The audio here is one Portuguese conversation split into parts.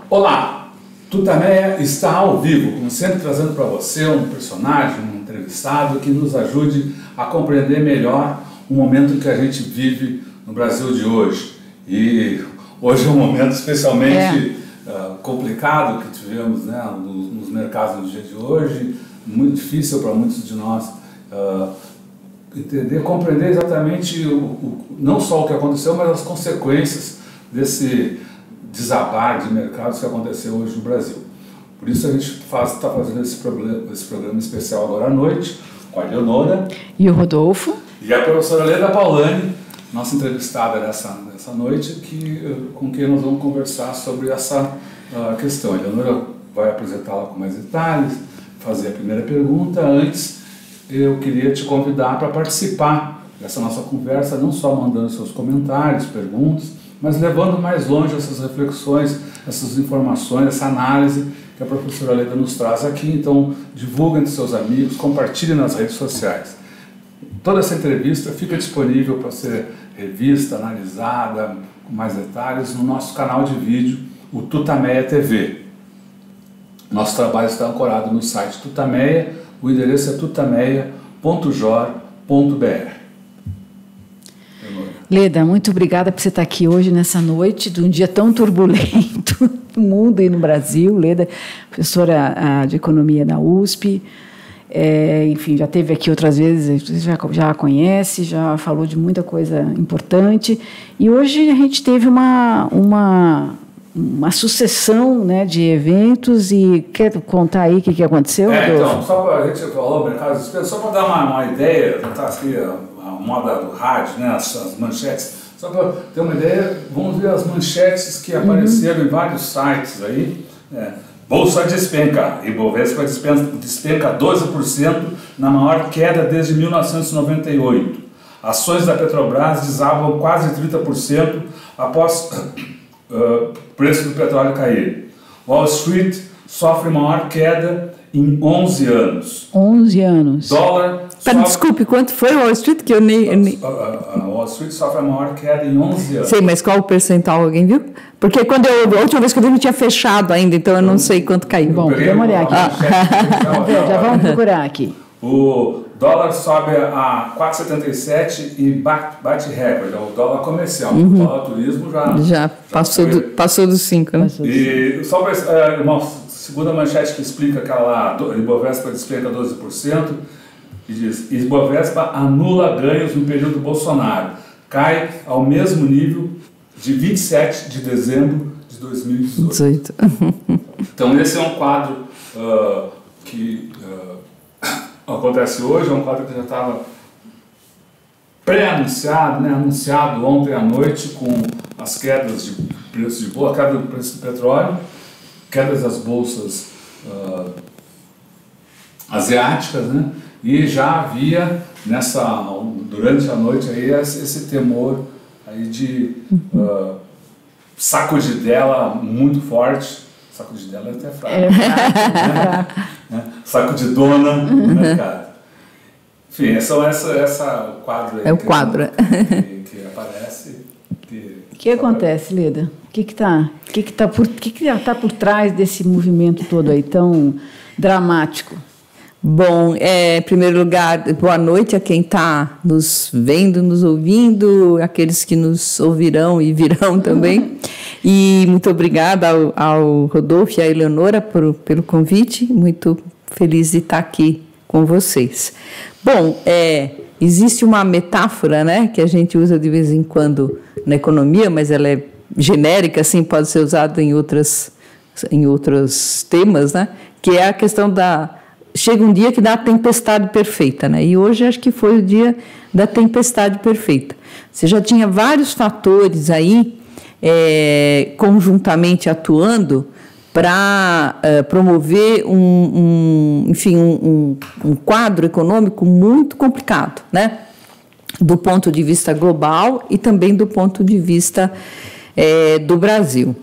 Olá, Tutameia está ao vivo, como sempre trazendo para você um personagem, um entrevistado que nos ajude a compreender melhor o momento que a gente vive no Brasil de hoje. E hoje é um momento especialmente complicado que tivemos, né, nos mercados no dia de hoje, muito difícil para muitos de nós entender, compreender exatamente não só o que aconteceu, mas as consequências desse desabar de mercados que aconteceu hoje no Brasil. Por isso a gente está fazendo esse programa especial agora à noite, com a Eleonora e o Rodolfo e a professora Leda Paulani, nossa entrevistada nessa noite, com quem nós vamos conversar sobre essa questão. A Eleonora vai apresentá-la com mais detalhes, fazer a primeira pergunta. Antes, eu queria te convidar para participar dessa nossa conversa, não só mandando seus comentários, perguntas, mas levando mais longe essas reflexões, essas informações, essa análise que a professora Leda nos traz aqui. Então, divulgue entre seus amigos, compartilhe nas redes sociais. Toda essa entrevista fica disponível para ser revista, analisada, com mais detalhes, no nosso canal de vídeo, o Tutameia TV. Nosso trabalho está ancorado no site Tutameia, o endereço é tutameia.jor.br. Leda, muito obrigada por você estar aqui hoje, nessa noite, de um dia tão turbulento no mundo e no Brasil. Leda, professora de Economia da USP, enfim, já esteve aqui outras vezes, você já a conhece, já falou de muita coisa importante. E hoje a gente teve uma sucessão, né, de eventos. E quer contar aí o que aconteceu? Então, só para a gente falar, mercado de só para dar uma ideia, está aqui a moda do rádio, né, as manchetes, só para ter uma ideia, vamos ver as manchetes que apareceram em vários sites aí. Bolsa despenca, Ibovespa despenca 12% na maior queda desde 1998. Ações da Petrobras desabam quase 30% após preço do petróleo cair. Wall Street sofre maior queda em 11 anos. 11 anos. Dólar... Desculpe, quanto foi Wall Street? Que eu nem... A Wall Street sofre a maior queda em 11 anos. Sei, mas qual o percentual, alguém viu? Porque a última vez que eu vi não tinha fechado ainda, então eu não sei quanto caiu. Bom, vamos olhar aqui. Já vamos procurar aqui. O dólar sobe a 4,77 e bate recorde. É o dólar comercial. O dólar turismo já passou dos 5, né? E só para uma segunda manchete que explica aquela lá, Ibovespa despenca 12%, e diz: Ibovespa anula ganhos no período Bolsonaro, cai ao mesmo nível de 27 de dezembro de 2018. Então esse é um quadro que acontece hoje, é um quadro que já estava pré-anunciado, né, anunciado ontem à noite, com as quedas de preço de bolsa, queda do preço do petróleo, quedas das bolsas asiáticas, né? E já havia durante a noite aí esse temor aí de sacudidela muito forte. Sacudidela é até fraco. Né? Sacudidona no mercado. Enfim, essa quadro aí. É o quadro. Que aparece. O que acontece, Leda? O que está por trás desse movimento todo aí tão dramático? Bom, em primeiro lugar, boa noite a quem está nos vendo, nos ouvindo, aqueles que nos ouvirão e virão também. E muito obrigada ao Rodolfo e à Eleonora pelo convite, muito feliz de estar aqui com vocês. Bom, existe uma metáfora, né, que a gente usa de vez em quando na economia, mas ela é genérica, assim, pode ser usada em outros temas, né, que é a questão chega um dia que dá a tempestade perfeita, né? E hoje acho que foi o dia da tempestade perfeita. Você já tinha vários fatores aí conjuntamente atuando para promover um quadro econômico muito complicado, né? Do ponto de vista global e também do ponto de vista do Brasil.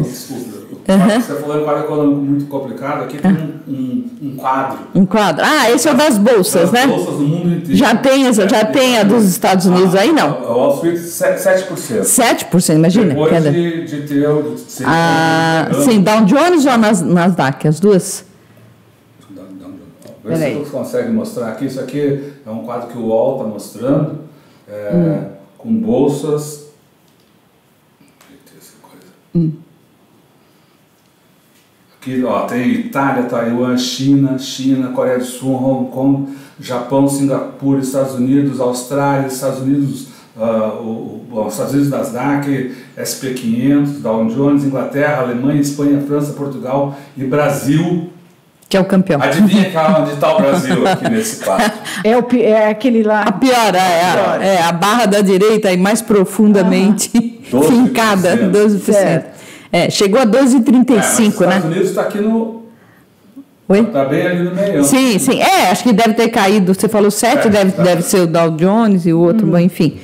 Desculpa. Você falou em quadro econômico muito complicado, aqui tem um quadro. Um quadro. Esse é o das bolsas, né? Bolsas do mundo inteiro. Já tem a dos Estados Unidos aí, não? Wall Street, 7%. 7%, imagina. Depois de ter sim, Dow Jones ou Nasdaq? As duas? Vê se você consegue mostrar aqui. Isso aqui é um quadro que o UOL está mostrando, com bolsas. Aqui, tem Itália, Taiwan, China, Coreia do Sul, Hong Kong, Japão, Singapura, Estados Unidos, Austrália, Estados Unidos, Estados Unidos Nasdaq, SP500, Dow Jones, Inglaterra, Alemanha, Espanha, França, Portugal e Brasil. Que é o campeão. Adivinha onde está o Brasil aqui nesse quadro? É aquele lá. A pior, a barra da direita e mais profundamente fincada, 12%. Chegou a 12,35, Os Estados Unidos está aqui no... Oi? Está bem ali no meio. Sim. Acho que deve ter caído. Você falou 7, deve ser o Dow Jones e o outro, bom, enfim.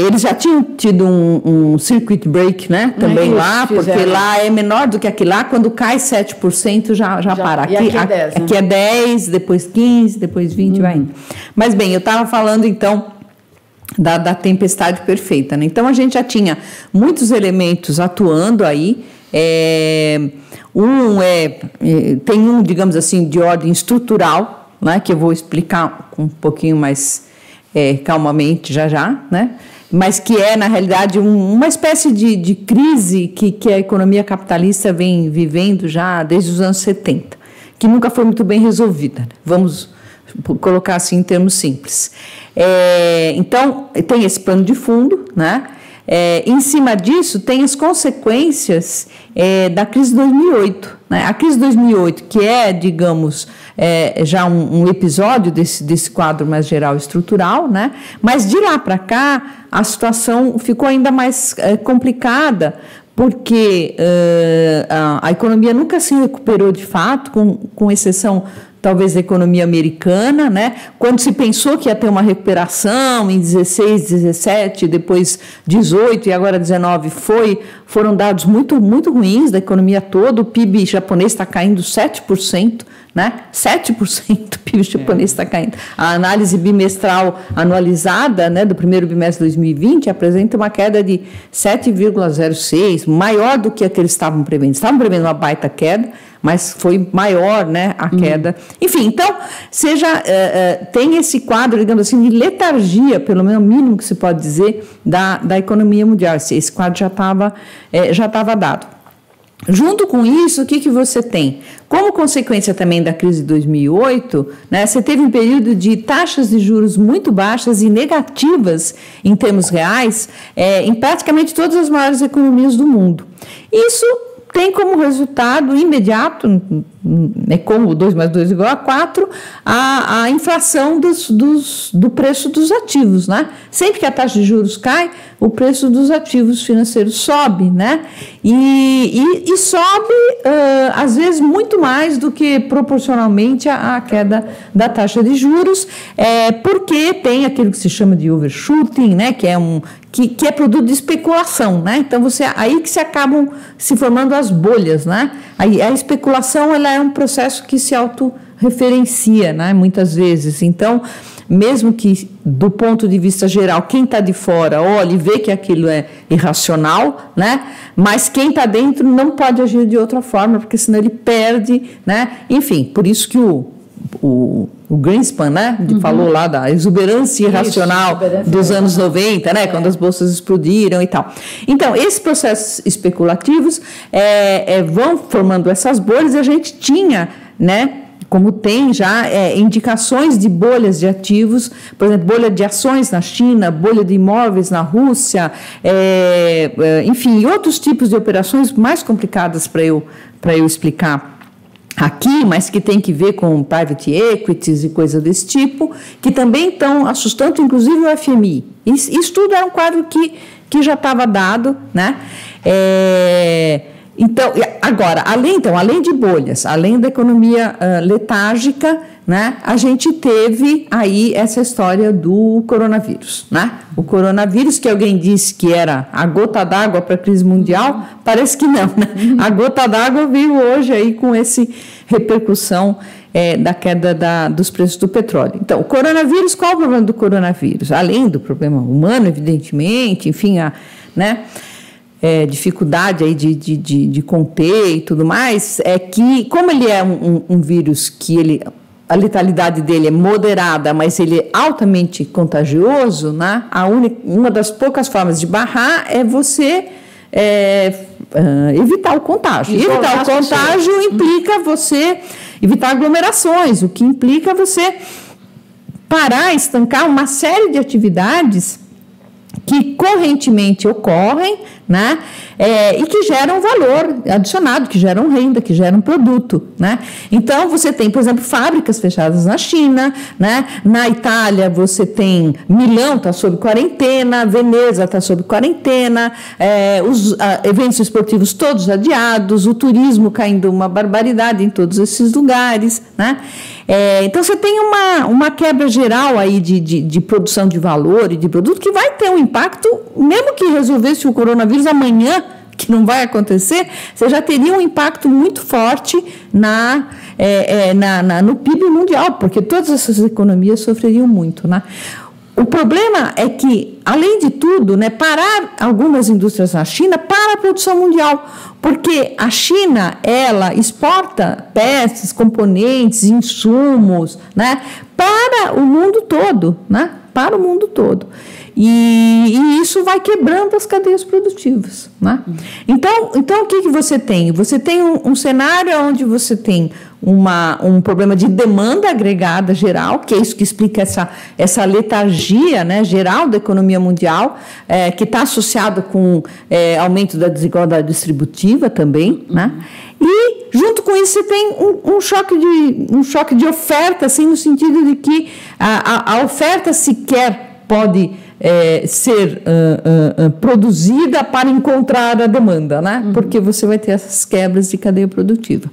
Eles já tinham tido um circuit break, né? Também lá, porque lá é menor do que aqui lá. Quando cai 7%, já para. Aqui é 10, aqui é 10, depois 15, depois 20, vai indo. Mas bem, eu estava falando então da tempestade perfeita, né? Então a gente já tinha muitos elementos atuando aí. Tem digamos assim, de ordem estrutural, né? Que eu vou explicar um pouquinho mais calmamente já, né? Mas que é, na realidade, uma espécie de crise que a economia capitalista vem vivendo já desde os anos 70, que nunca foi muito bem resolvida, né? Vamos colocar assim em termos simples. Então, tem esse pano de fundo, né? Em cima disso, tem as consequências da crise de 2008. Né? A crise de 2008, que é, digamos, já um episódio desse quadro mais geral estrutural, né? Mas de lá para cá, a situação ficou ainda mais complicada, porque a economia nunca se recuperou de fato, com exceção talvez da economia americana, né? Quando se pensou que ia ter uma recuperação em 16, 17, depois 18 e agora 19, foram dados muito, muito ruins da economia toda. O PIB japonês está caindo 7%, né? 7% o PIB japonês está caindo. A análise bimestral anualizada, né, do primeiro bimestre de 2020 apresenta uma queda de 7,06, maior do que a que eles estavam prevendo. Estavam prevendo uma baita queda, mas foi maior, né, a queda. Enfim, então, tem esse quadro, digamos assim, de letargia, pelo menos mínimo que se pode dizer, da economia mundial. Esse quadro já estava dado. Junto com isso, o que você tem? Como consequência também da crise de 2008, né, você teve um período de taxas de juros muito baixas e negativas em termos reais em praticamente todas as maiores economias do mundo. Isso tem como resultado imediato, como 2 mais 2 igual a 4, a inflação do preço dos ativos, né? Sempre que a taxa de juros cai, o preço dos ativos financeiros sobe, né? E sobe, às vezes, muito mais do que proporcionalmente a queda da taxa de juros, porque tem aquilo que se chama de overshooting, né? Que é produto de especulação, né? Então, aí que se acabam se formando as bolhas, né? Aí a especulação, ela é um processo que se autorreferencia, né? Muitas vezes. Então, mesmo que, do ponto de vista geral, quem está de fora olhe e vê que aquilo é irracional, né? Mas quem está dentro não pode agir de outra forma, porque senão ele perde, né? Enfim, por isso que o Greenspan, né, falou lá da exuberância irracional dos anos 90, né, quando as bolsas explodiram e tal. Então, esses processos especulativos vão formando essas bolhas, e a gente tinha, né, como tem já indicações de bolhas de ativos, por exemplo, bolha de ações na China, bolha de imóveis na Rússia, enfim, outros tipos de operações mais complicadas para eu explicar aqui, mas que tem que ver com private equities e coisa desse tipo, que também estão assustando, inclusive o FMI. Isso tudo era um quadro que já estava dado, né? Então, agora, além de bolhas, além da economia letárgica, né, a gente teve aí essa história do coronavírus, né? O coronavírus, que alguém disse que era a gota d'água para a crise mundial, parece que não, né? A gota d'água veio hoje aí com essa repercussão da queda dos preços do petróleo. Então, o coronavírus, qual é o problema do coronavírus? Além do problema humano, evidentemente, enfim, dificuldade aí de conter e tudo mais, é que, como ele é um vírus que a letalidade dele é moderada, mas ele é altamente contagioso, né? Uma das poucas formas de barrar é você evitar o contágio. E evitar o contágio implica você evitar aglomerações, o que implica você parar, estancar uma série de atividades que correntemente ocorrem, né, e que geram valor adicionado, que geram renda, que geram produto, né? Então, você tem, por exemplo, fábricas fechadas na China, né? Na Itália, você tem Milão está sob quarentena, Veneza está sob quarentena, os eventos esportivos todos adiados, o turismo caindo uma barbaridade em todos esses lugares, né? Então, você tem uma quebra geral aí de produção de valor e de produto que vai ter um impacto, mesmo que resolvesse o coronavírus amanhã, que não vai acontecer, você já teria um impacto muito forte no PIB mundial, porque todas essas economias sofreriam muito, né? O problema é que, além de tudo, né, parar algumas indústrias na China para a produção mundial, porque a China, ela exporta peças, componentes, insumos, né, para o mundo todo, né, para o mundo todo. E isso vai quebrando as cadeias produtivas, né? Então o que você tem? Você tem um cenário onde você tem um problema de demanda agregada geral, que é isso que explica essa letargia, né, geral da economia mundial, que está associado com aumento da desigualdade distributiva também, né? E junto com isso você tem um choque de oferta, assim, no sentido de que a oferta sequer pode ser produzida para encontrar a demanda, né? Porque você vai ter essas quebras de cadeia produtiva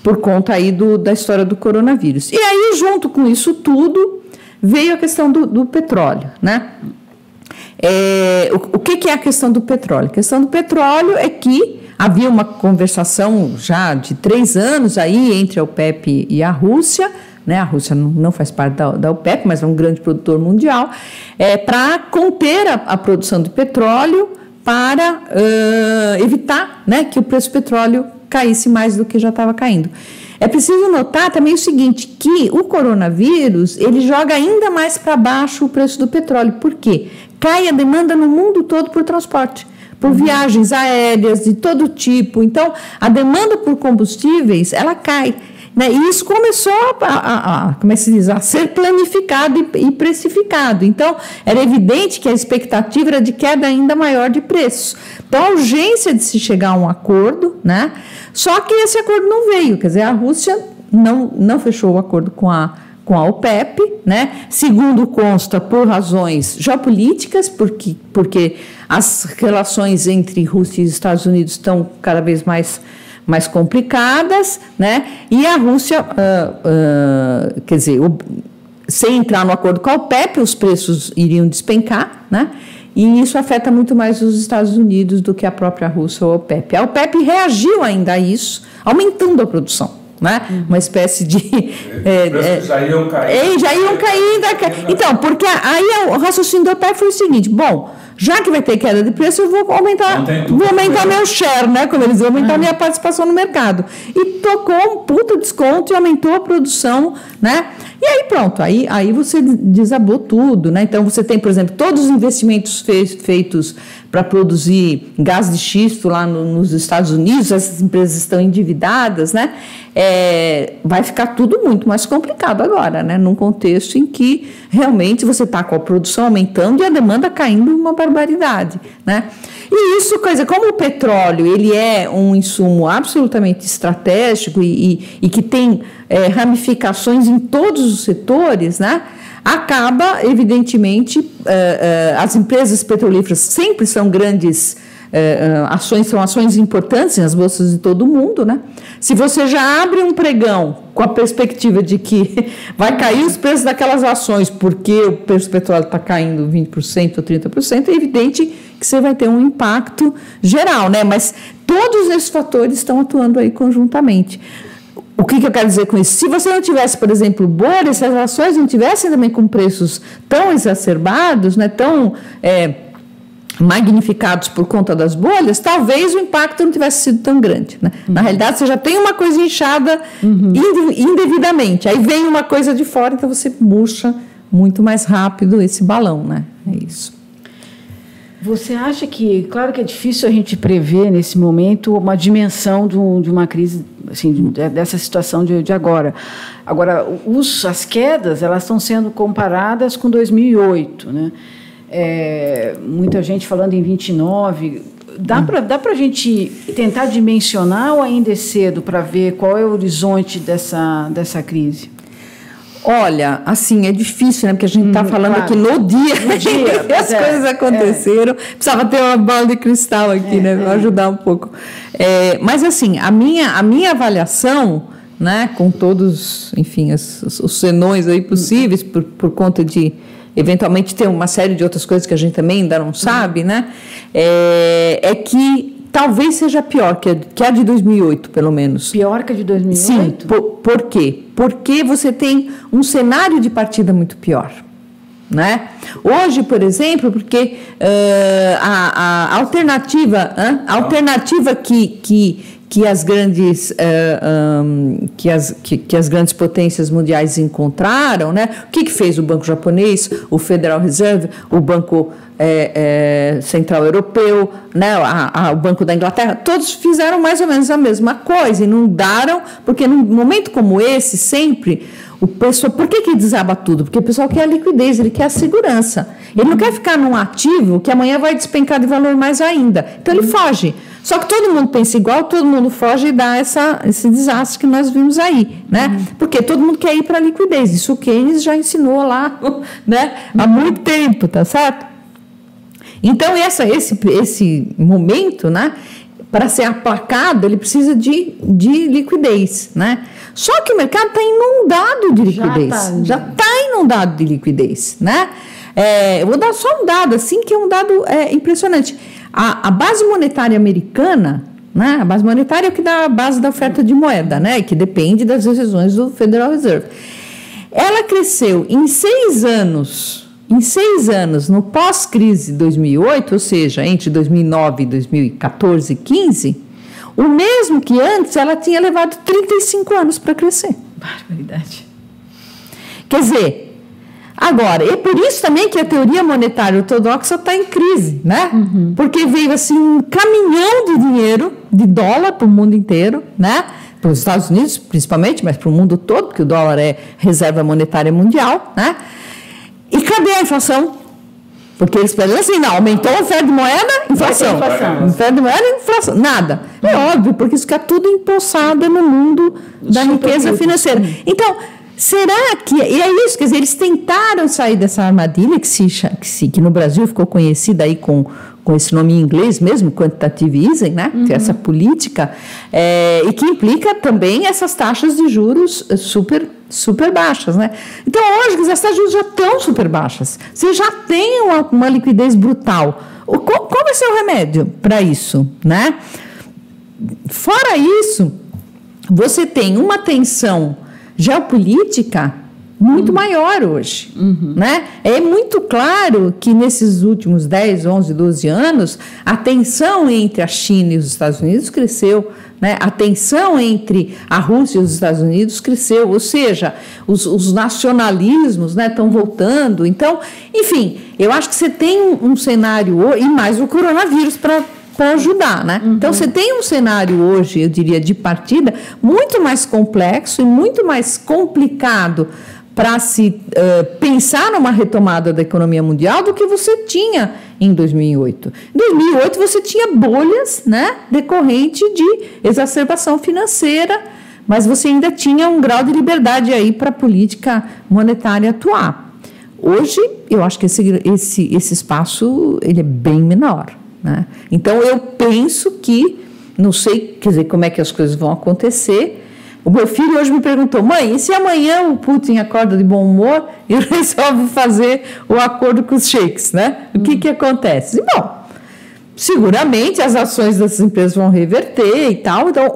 por conta aí da história do coronavírus. E aí, junto com isso tudo, veio a questão do petróleo, né? O que é a questão do petróleo? A questão do petróleo é que havia uma conversação já de 3 anos aí entre a OPEP e a Rússia, né? A Rússia não faz parte da OPEP, mas é um grande produtor mundial, para conter a produção de petróleo, para evitar, né, que o preço do petróleo caísse mais do que já estava caindo. É preciso notar também o seguinte, que o coronavírus, ele joga ainda mais para baixo o preço do petróleo. Por quê? Cai a demanda no mundo todo por transporte, por viagens aéreas de todo tipo. Então, a demanda por combustíveis, ela cai. E isso começou como é que se diz, a ser planificado e precificado. Então, era evidente que a expectativa era de queda ainda maior de preços. Então, a urgência de se chegar a um acordo, né? Só que esse acordo não veio, quer dizer, a Rússia não fechou o acordo com a OPEP, né? Segundo consta, por razões geopolíticas, porque as relações entre Rússia e Estados Unidos estão cada vez mais complicadas, né? E a Rússia, quer dizer, sem entrar no acordo com a OPEP, os preços iriam despencar, né? E isso afeta muito mais os Estados Unidos do que a própria Rússia ou a OPEP. A OPEP reagiu ainda a isso, aumentando a produção, né? Uma espécie de... já iam cair. Já iam cair. Então, porque aí o raciocínio da OPEP foi o seguinte, bom, já que vai ter queda de preço, eu vou aumentar meu share, né? Como eles vão aumentar minha participação no mercado. E tocou um puta desconto e aumentou a produção, né? E aí pronto, aí você desabou tudo, né? Então você tem, por exemplo, todos os investimentos feitos para produzir gás de xisto lá nos Estados Unidos, essas empresas estão endividadas, né? Vai ficar tudo muito mais complicado agora, né? Num contexto em que realmente você está com a produção aumentando e a demanda caindo uma barbaridade, né? E isso, como o petróleo, ele é um insumo absolutamente estratégico e que tem ramificações em todos os setores, né? Acaba, evidentemente, as empresas petrolíferas sempre são grandes ações são ações importantes nas bolsas de todo mundo, né? Se você já abre um pregão com a perspectiva de que vai cair os preços daquelas ações porque o preço do petróleo está caindo 20% ou 30%, é evidente que você vai ter um impacto geral, né? Mas todos esses fatores estão atuando aí conjuntamente. O que eu quero dizer com isso? Se você não tivesse, por exemplo, bolha, se as ações não tivessem também com preços tão exacerbados, né, tão magnificados por conta das bolhas, talvez o impacto não tivesse sido tão grande, né? Na realidade, você já tem uma coisa inchada indevidamente, aí vem uma coisa de fora, então você murcha muito mais rápido esse balão, né? É isso. Você acha que, claro que é difícil a gente prever nesse momento uma dimensão de uma crise, assim, dessa situação de agora. Agora, as quedas, elas estão sendo comparadas com 2008, né? Muita gente falando em 29. Dá para a gente tentar dimensionar ou ainda é cedo para ver qual é o horizonte dessa crise? Olha, assim, é difícil, né? Porque a gente está falando aqui no dia que as coisas aconteceram. Precisava ter uma bola de cristal aqui, né? Para ajudar um pouco. Mas, assim, a minha avaliação, né? Com todos, enfim, os senões aí possíveis, por conta de, eventualmente, ter uma série de outras coisas que a gente também ainda não sabe, né? É que talvez seja pior que a de 2008, pelo menos. Pior que a de 2008? Sim. Por quê? Porque você tem um cenário de partida muito pior, né? Hoje, por exemplo, porque a alternativa que as grandes potências mundiais encontraram, né? O que fez o Banco Japonês, o Federal Reserve, o Banco Central Europeu, né? O Banco da Inglaterra, todos fizeram mais ou menos a mesma coisa e não daram, porque num momento como esse, sempre o pessoal, por que desaba tudo? Porque o pessoal quer a liquidez, ele quer a segurança. Ele não quer ficar num ativo que amanhã vai despencar de valor mais ainda. Então ele foge. Só que todo mundo pensa igual, todo mundo foge e dá esse desastre que nós vimos aí, né? Porque todo mundo quer ir para a liquidez. Isso o Keynes já ensinou lá, né? Há muito tempo, tá certo? Então, esse momento, né? Para ser aplacado, ele precisa de liquidez, né? Só que o mercado está inundado de liquidez. Já está inundado de liquidez, né? Eu vou dar só um dado, assim, que é um dado impressionante. A base monetária americana, né? A base monetária é o que dá a base da oferta de moeda, né? Que depende das decisões do Federal Reserve. Ela cresceu em 6 anos, no pós-crise de 2008, ou seja, entre 2009 e 2014 e 2015, o mesmo que antes ela tinha levado 35 anos para crescer. Barbaridade. Quer dizer, agora, é por isso também que a teoria monetária ortodoxa está em crise, né? Porque veio assim um caminhão de dinheiro, de dólar para o mundo inteiro, né? Para os Estados Unidos principalmente, mas para o mundo todo, porque o dólar é reserva monetária mundial, né? E cadê a inflação? Porque eles pensam assim, não, aumentou a oferta de moeda, inflação. Oferta de moeda, inflação. Nada. É óbvio, porque isso fica tudo empossado no mundo da riqueza financeira. Então, será que... E é isso, quer dizer, eles tentaram sair dessa armadilha que no Brasil ficou conhecida aí com esse nome em inglês mesmo, quantitative easing, né? Que é essa política, e que implica também essas taxas de juros super baixas, né? Então, hoje, as taxas de juros já estão super baixas. Você já tem uma liquidez brutal. Qual vai ser o remédio para isso, né? Fora isso, você tem uma tensão geopolítica muito maior hoje, né? É muito claro que nesses últimos 10, 11, 12 anos, a tensão entre a China e os Estados Unidos cresceu, né? A tensão entre a Rússia e os Estados Unidos cresceu, ou seja, os nacionalismos, né, estão voltando. Então, enfim, eu acho que você tem um cenário, e mais o coronavírus para ajudar, né? Então, você tem um cenário hoje, eu diria, de partida muito mais complexo e muito mais complicado para se pensar numa retomada da economia mundial do que você tinha em 2008. Em 2008, você tinha bolhas, né, decorrente de exacerbação financeira, mas você ainda tinha um grau de liberdade aí para a política monetária atuar. Hoje, eu acho que esse espaço ele é bem menor. né? Então, eu penso que, não sei, quer dizer, como é que as coisas vão acontecer. O meu filho hoje me perguntou: mãe, e se amanhã o Putin acorda de bom humor e resolve fazer o acordo com os sheiks, né? O que acontece? Bom, seguramente as ações dessas empresas vão reverter e tal. Então,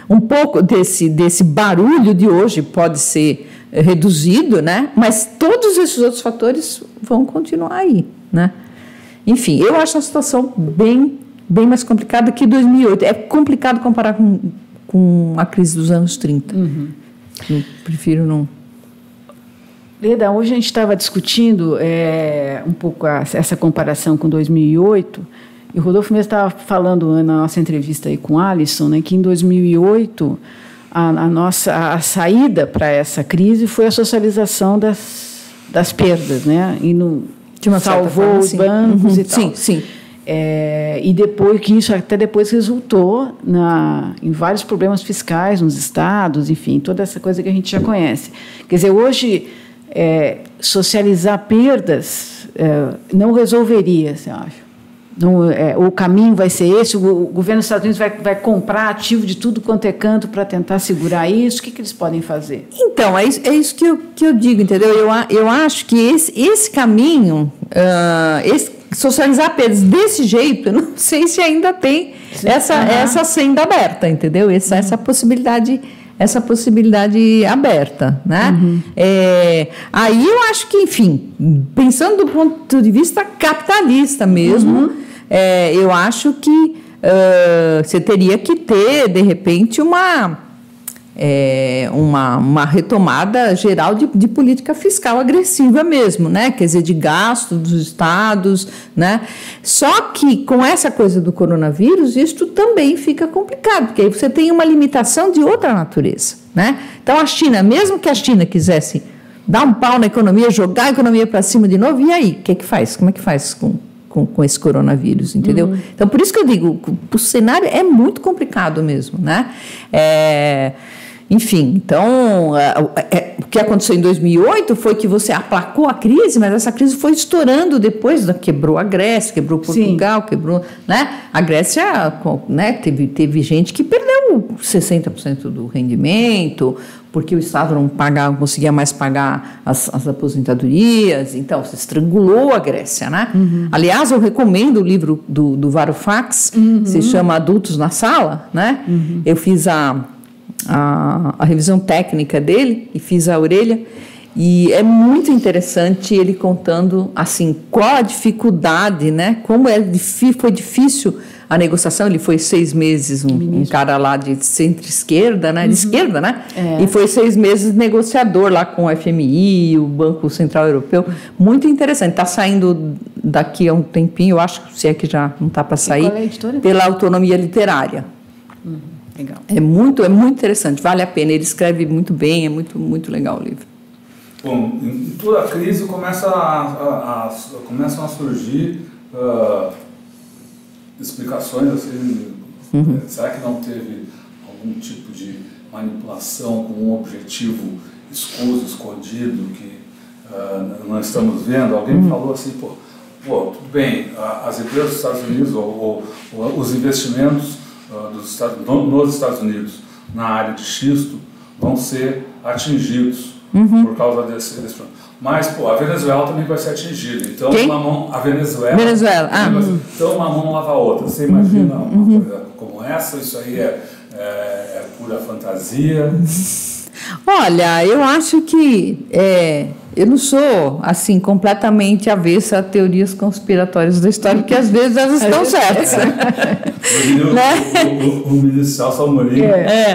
um pouco desse barulho de hoje pode ser reduzido, né? Mas todos esses outros fatores vão continuar aí, né? Enfim, eu acho a situação bem mais complicada que 2008. É complicado comparar com a crise dos anos 30. Eu prefiro não... Leda, hoje a gente estava discutindo um pouco essa comparação com 2008, e o Rodolfo mesmo estava falando na nossa entrevista aí com o Alisson, né, que em 2008 a saída para essa crise foi a socialização das perdas, né, e salvou os bancos e tal. Sim. E depois que isso até depois resultou em vários problemas fiscais nos estados, enfim, toda essa coisa que a gente já conhece. Quer dizer, hoje socializar perdas não resolveria, você acha? Não, o caminho vai ser esse? O governo dos Estados Unidos vai comprar ativo de tudo quanto é canto para tentar segurar isso? O que eles podem fazer? Então, é isso que eu digo, entendeu? Eu acho que esse caminho, socializar perdas desse jeito, eu não sei se ainda tem essa senda aberta, entendeu? Essa possibilidade aberta, né? Aí eu acho que, enfim, pensando do ponto de vista capitalista mesmo, eu acho que você teria que ter, de repente, uma retomada geral de política fiscal agressiva mesmo, né? Quer dizer, de gasto dos estados, né? Só que com essa coisa do coronavírus, isso também fica complicado, porque aí você tem uma limitação de outra natureza, né? Então, a China, mesmo que a China quisesse dar um pau na economia, jogar a economia para cima de novo, e aí? O que faz? Como é que faz com esse coronavírus, entendeu? Então, por isso que eu digo, o cenário é muito complicado mesmo, né? Enfim, então, o que aconteceu em 2008 foi que você aplacou a crise, mas essa crise foi estourando depois, quebrou a Grécia, quebrou Portugal, quebrou, né? A Grécia, né, teve gente que perdeu 60% do rendimento, porque o Estado não conseguia mais pagar as aposentadorias, então se estrangulou a Grécia, né? Aliás, eu recomendo o livro do Varoufakis, se chama Adultos na Sala, né? Eu fiz a revisão técnica dele e fiz a orelha, e é muito interessante ele contando assim qual a dificuldade, né? Como foi difícil a negociação. Ele foi 6 meses um cara lá de centro-esquerda, né? De esquerda, né? E foi 6 meses negociador lá com o FMI, o Banco Central Europeu. Muito interessante. Está saindo daqui a um tempinho, eu acho, se é que já não está para sair, pela Autonomia Literária. Legal. É muito interessante, vale a pena. Ele escreve muito bem, é muito legal o livro. Bom, em toda a crise começam a surgir explicações assim, será que não teve algum tipo de manipulação com um objetivo escuso, escondido, que não estamos vendo? Alguém me falou assim, tudo bem, as empresas dos Estados Unidos ou os investimentos nos Estados Unidos na área de xisto vão ser atingidos por causa desse problema. Mas, a Venezuela também vai ser atingida. Então, a Venezuela. Então, uma mão lava a outra. Você imagina uma coisa como essa? Isso aí é pura fantasia? Olha, eu acho que eu não sou assim completamente avessa a teorias conspiratórias da história, porque às vezes elas estão certas. O ministro Celso Amorim,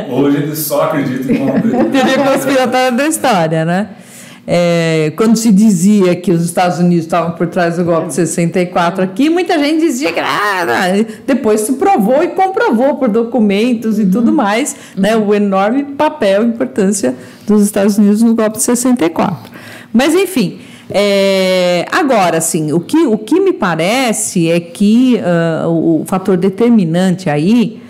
hoje ele só acredita em teoria conspiratória da história, né? Quando se dizia que os Estados Unidos estavam por trás do golpe de 64 aqui, muita gente dizia que depois se provou e comprovou por documentos e tudo mais, né, o enorme papel e importância dos Estados Unidos no golpe de 64. Mas, enfim, agora, assim, o que me parece é que o fator determinante aí,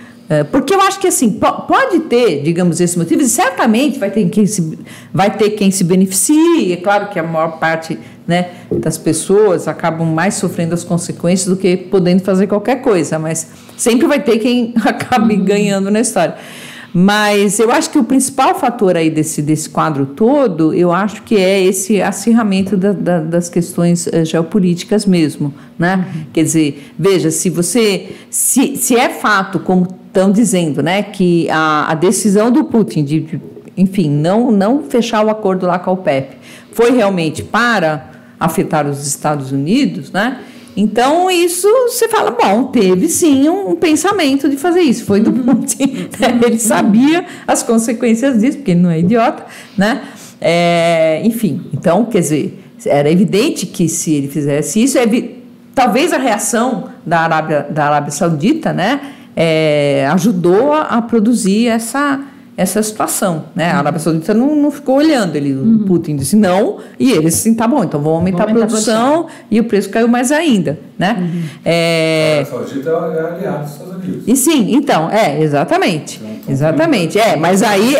porque eu acho que, assim, pode ter, digamos, esse motivo, e certamente vai ter quem se beneficie. É claro que a maior parte né, das pessoas acabam mais sofrendo as consequências do que podendo fazer qualquer coisa, mas sempre vai ter quem acabe ganhando na história. Mas eu acho que o principal fator aí desse quadro todo, eu acho que é esse acirramento das questões geopolíticas mesmo, né? Quer dizer, veja, se é fato, como estão dizendo, né, que a decisão do Putin de enfim, não fechar o acordo lá com a OPEP foi realmente para afetar os Estados Unidos, né? Então, isso você fala, bom, teve sim um pensamento de fazer isso, foi do Putin, né? Ele sabia as consequências disso, porque ele não é idiota, né? Enfim, então, quer dizer, era evidente que se ele fizesse isso, talvez a reação da Arábia Saudita, né, ajudou a produzir essa situação, né? A Arábia Saudita não ficou olhando, o Putin disse não, e eles assim, tá bom, então vamos aumentar a produção, e o preço caiu mais ainda, né? A Arábia Saudita é aliada dos Estados Unidos. E sim, então, exatamente, exatamente, mas aí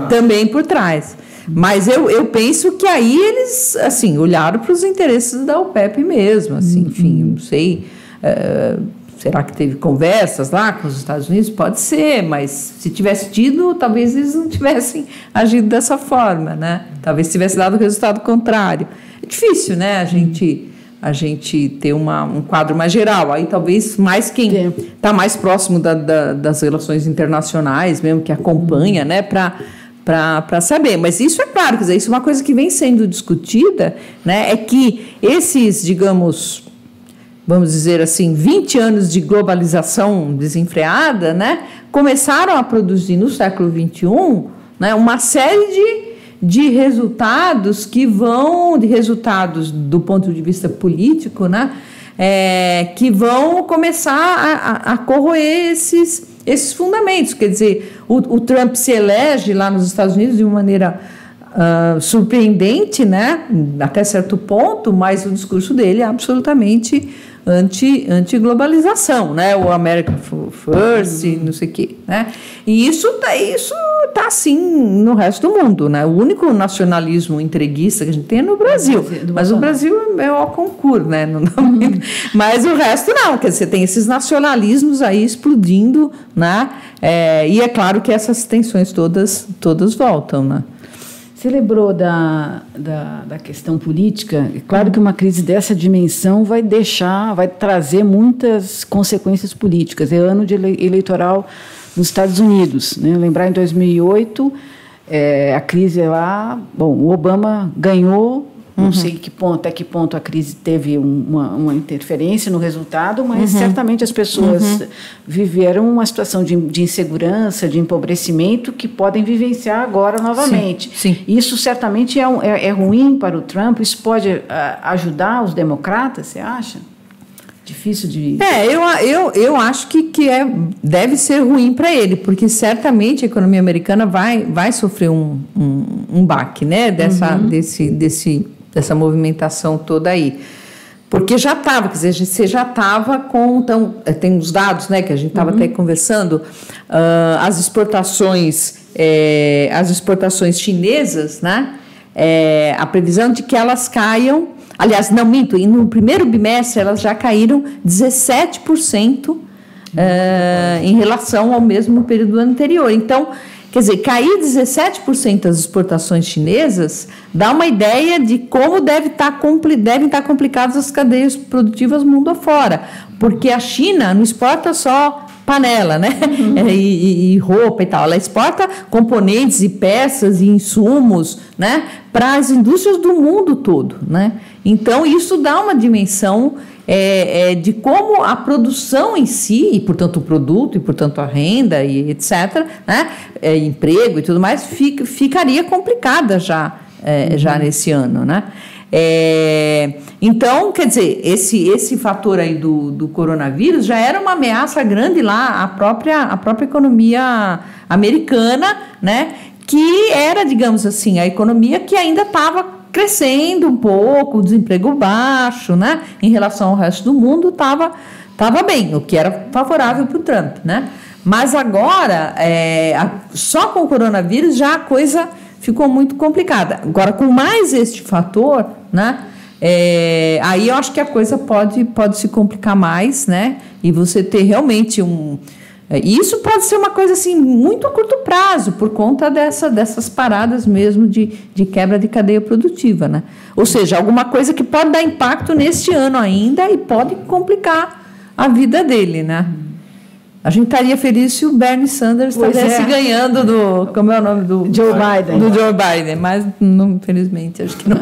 também por trás. Mas eu penso que aí eles, assim, olharam para os interesses da OPEP mesmo, assim, enfim, não sei... Será que teve conversas lá com os Estados Unidos? Pode ser, mas se tivesse tido, talvez eles não tivessem agido dessa forma, né? Talvez tivesse dado o resultado contrário. É difícil, né? A gente ter um quadro mais geral. Aí talvez mais quem está mais próximo das relações internacionais, mesmo que acompanha, né? Para saber. Mas isso é claro, quer dizer, isso é uma coisa que vem sendo discutida, né? É que esses, digamos... vamos dizer assim, 20 anos de globalização desenfreada, né, começaram a produzir no século XXI, né, uma série de resultados resultados do ponto de vista político, né, que vão começar a corroer esses fundamentos. Quer dizer, o Trump se elege lá nos Estados Unidos de uma maneira surpreendente, né, até certo ponto, mas o discurso dele é absolutamente anti-globalização, né? O America First, não sei o quê, né? E isso tá assim no resto do mundo, né? O único nacionalismo entreguista que a gente tem é no Brasil, mas o Brasil é o concurso, né? Mas o resto não, quer dizer, você tem esses nacionalismos aí explodindo, né? E é claro que essas tensões todas voltam, né? Você lembrou da questão política? É claro que uma crise dessa dimensão vai trazer muitas consequências políticas. É ano de eleitoral nos Estados Unidos, né? Lembrar em 2008, a crise lá... Bom, o Obama ganhou, não sei até que ponto a crise teve uma interferência no resultado, mas certamente as pessoas viveram uma situação de insegurança, de empobrecimento, que podem vivenciar agora novamente. Sim. Isso certamente é ruim para o Trump. Isso pode ajudar os democratas, você acha? Difícil de... Eu acho que deve ser ruim para ele, porque certamente a economia americana vai sofrer um baque, né, dessa movimentação toda aí. Porque já estava, quer dizer, você já estava com... Então, tem os dados, né, que a gente estava até conversando, as exportações chinesas, né, a previsão de que elas caiam... Aliás, não minto, no primeiro bimestre elas já caíram 17% em relação ao mesmo período do ano anterior. Então, quer dizer, cair 17% das exportações chinesas dá uma ideia de como devem estar complicadas as cadeias produtivas mundo afora, porque a China não exporta só panela, né? E roupa e tal. Ela exporta componentes e peças e insumos, né, para as indústrias do mundo todo, né? Então, isso dá uma dimensão de como a produção em si, e portanto o produto, e portanto a renda, e etc., né, emprego e tudo mais, ficaria complicada já nesse ano, né? Então, quer dizer, esse fator aí do coronavírus já era uma ameaça grande lá à própria economia americana, né, que era, digamos assim, a economia que ainda estava crescendo um pouco, o desemprego baixo, né, em relação ao resto do mundo, estava bem, o que era favorável para o Trump, né? Mas agora, só com o coronavírus já a coisa ficou muito complicada. Agora, com mais este fator, né? Aí eu acho que a coisa pode se complicar mais, né? E você ter realmente e isso pode ser uma coisa assim muito a curto prazo, por conta dessas paradas mesmo de quebra de cadeia produtiva, né? Ou seja, alguma coisa que pode dar impacto neste ano ainda e pode complicar a vida dele, né? A gente estaria feliz se o Bernie Sanders estivesse ganhando como é o nome do Joe Biden. Do Joe Biden, mas não, infelizmente acho que não.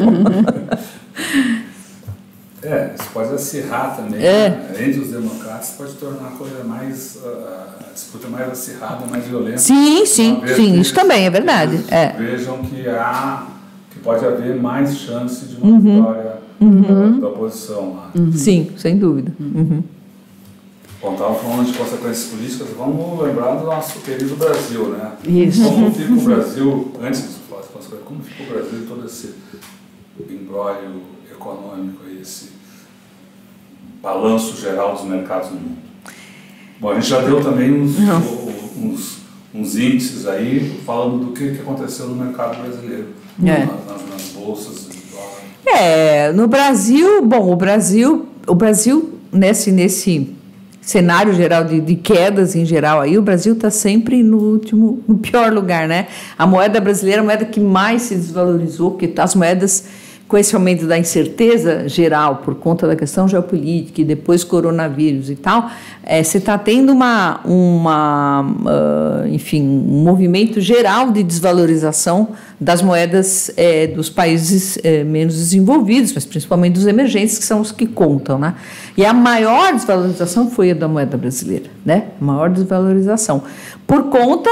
Isso pode acirrar também, né? Entre os democratas pode tornar a coisa mais, a disputa mais acirrada, mais violenta. Sim, isso também é verdade. Vejam que pode haver mais chance de uma vitória da oposição lá. Sim, sem dúvida. Bom, estava falando de consequências políticas, vamos lembrar do nosso querido Brasil, né? Isso. Como fica o Brasil, antes de falar de consequências, como fica o Brasil em todo esse imbróglio econômico, esse balanço geral dos mercados no mundo? Bom, a gente já deu também uns índices aí, falando do que aconteceu no mercado brasileiro, nas bolsas de dólar. No Brasil, bom, o Brasil nesse cenário geral de quedas em geral, aí o Brasil está sempre no pior lugar, né? A moeda brasileira é a moeda que mais se desvalorizou, porque as moedas, com esse aumento da incerteza geral por conta da questão geopolítica e depois coronavírus e tal, você está tendo enfim, um movimento geral de desvalorização das moedas dos países menos desenvolvidos, mas principalmente dos emergentes, que são os que contam, né? E a maior desvalorização foi a da moeda brasileira, né? A maior desvalorização. Por conta,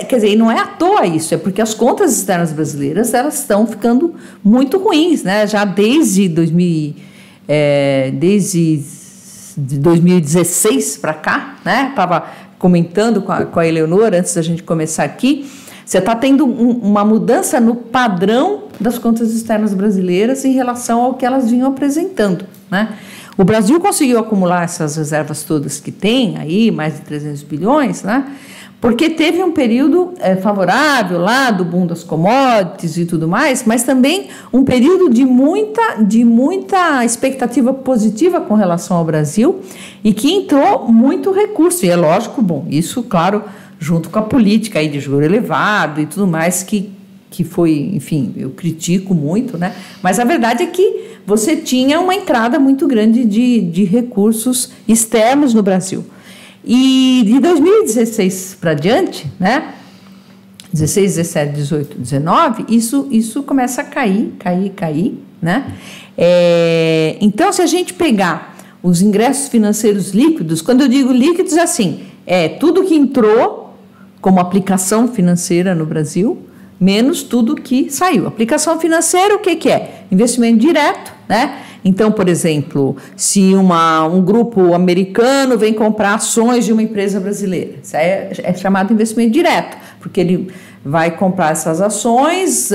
quer dizer, e não é à toa isso, é porque as contas externas brasileiras, elas estão ficando muito ruins, né? Já desde 2016 para cá, né? Estava comentando com a Eleonora antes da gente começar aqui, você está tendo uma mudança no padrão das contas externas brasileiras em relação ao que elas vinham apresentando, né? O Brasil conseguiu acumular essas reservas todas que tem aí, mais de 300 bilhões, né? Porque teve um período favorável lá do boom das commodities e tudo mais, mas também um período de muita expectativa positiva com relação ao Brasil e que entrou muito recurso. E é lógico, bom, isso, claro, junto com a política aí de juro elevado e tudo mais, que foi, enfim, eu critico muito, né? Mas a verdade é que você tinha uma entrada muito grande de recursos externos no Brasil. E de 2016 para diante, né? 16, 17, 18, 19, isso começa a cair, né? Então, se a gente pegar os ingressos financeiros líquidos, quando eu digo líquidos, assim, tudo que entrou como aplicação financeira no Brasil, menos tudo que saiu. Aplicação financeira, o que é? Investimento direto, né? Então, por exemplo, se um grupo americano vem comprar ações de uma empresa brasileira, isso é chamado de investimento direto, porque ele vai comprar essas ações,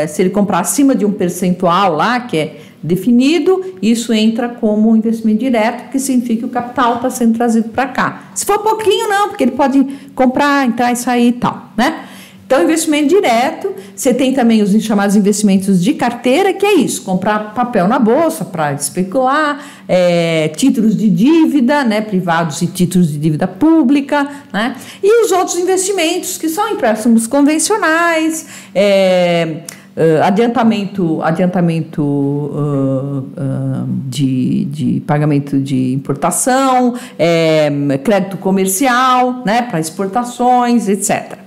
se ele comprar acima de um percentual lá, que é definido, isso entra como investimento direto, que significa que o capital está sendo trazido para cá. Se for pouquinho, não, porque ele pode comprar, entrar e sair e tal, né? Então, investimento direto, você tem também os chamados investimentos de carteira, que é isso, comprar papel na bolsa para especular, títulos de dívida, né, privados e títulos de dívida pública, né, e os outros investimentos, que são empréstimos convencionais, adiantamento de pagamento de importação, crédito comercial, né, para exportações, etc.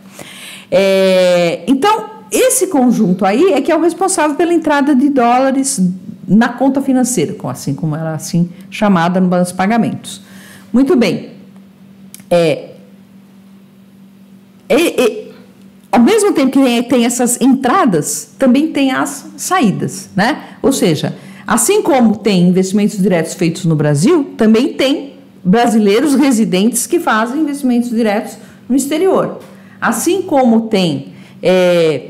Então, esse conjunto aí é que é o responsável pela entrada de dólares na conta financeira, assim como ela é assim chamada no balanço de pagamentos. Muito bem. Ao mesmo tempo que tem essas entradas, também tem as saídas, né? Ou seja, assim como tem investimentos diretos feitos no Brasil, também tem brasileiros residentes que fazem investimentos diretos no exterior. Assim como tem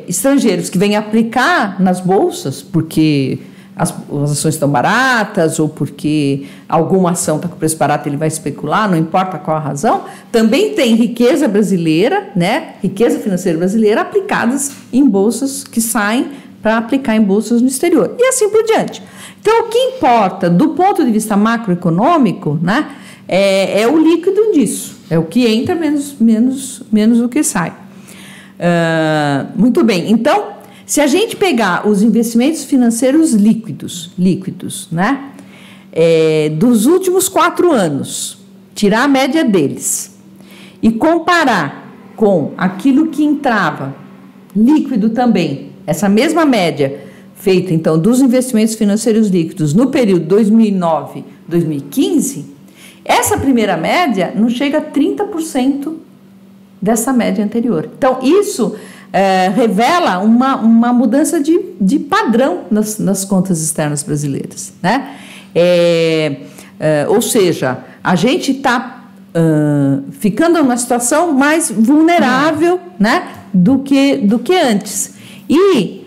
estrangeiros que vêm aplicar nas bolsas, porque as ações estão baratas ou porque alguma ação está com preço barato, ele vai especular, não importa qual a razão. Também tem riqueza brasileira, né? Riqueza financeira brasileira aplicadas em bolsas que saem para aplicar em bolsas no exterior. E assim por diante. Então, o que importa do ponto de vista macroeconômico, né, é o líquido disso. É o que entra menos o que sai. Muito bem. Então, se a gente pegar os investimentos financeiros líquidos, né, dos últimos 4 anos, tirar a média deles e comparar com aquilo que entrava líquido também, essa mesma média feita, então, dos investimentos financeiros líquidos no período 2009-2015, essa primeira média não chega a 30% dessa média anterior. Então, isso revela uma mudança de padrão nas contas externas brasileiras, né? Ou seja, a gente está ficando numa situação mais vulnerável, né, do que antes. E,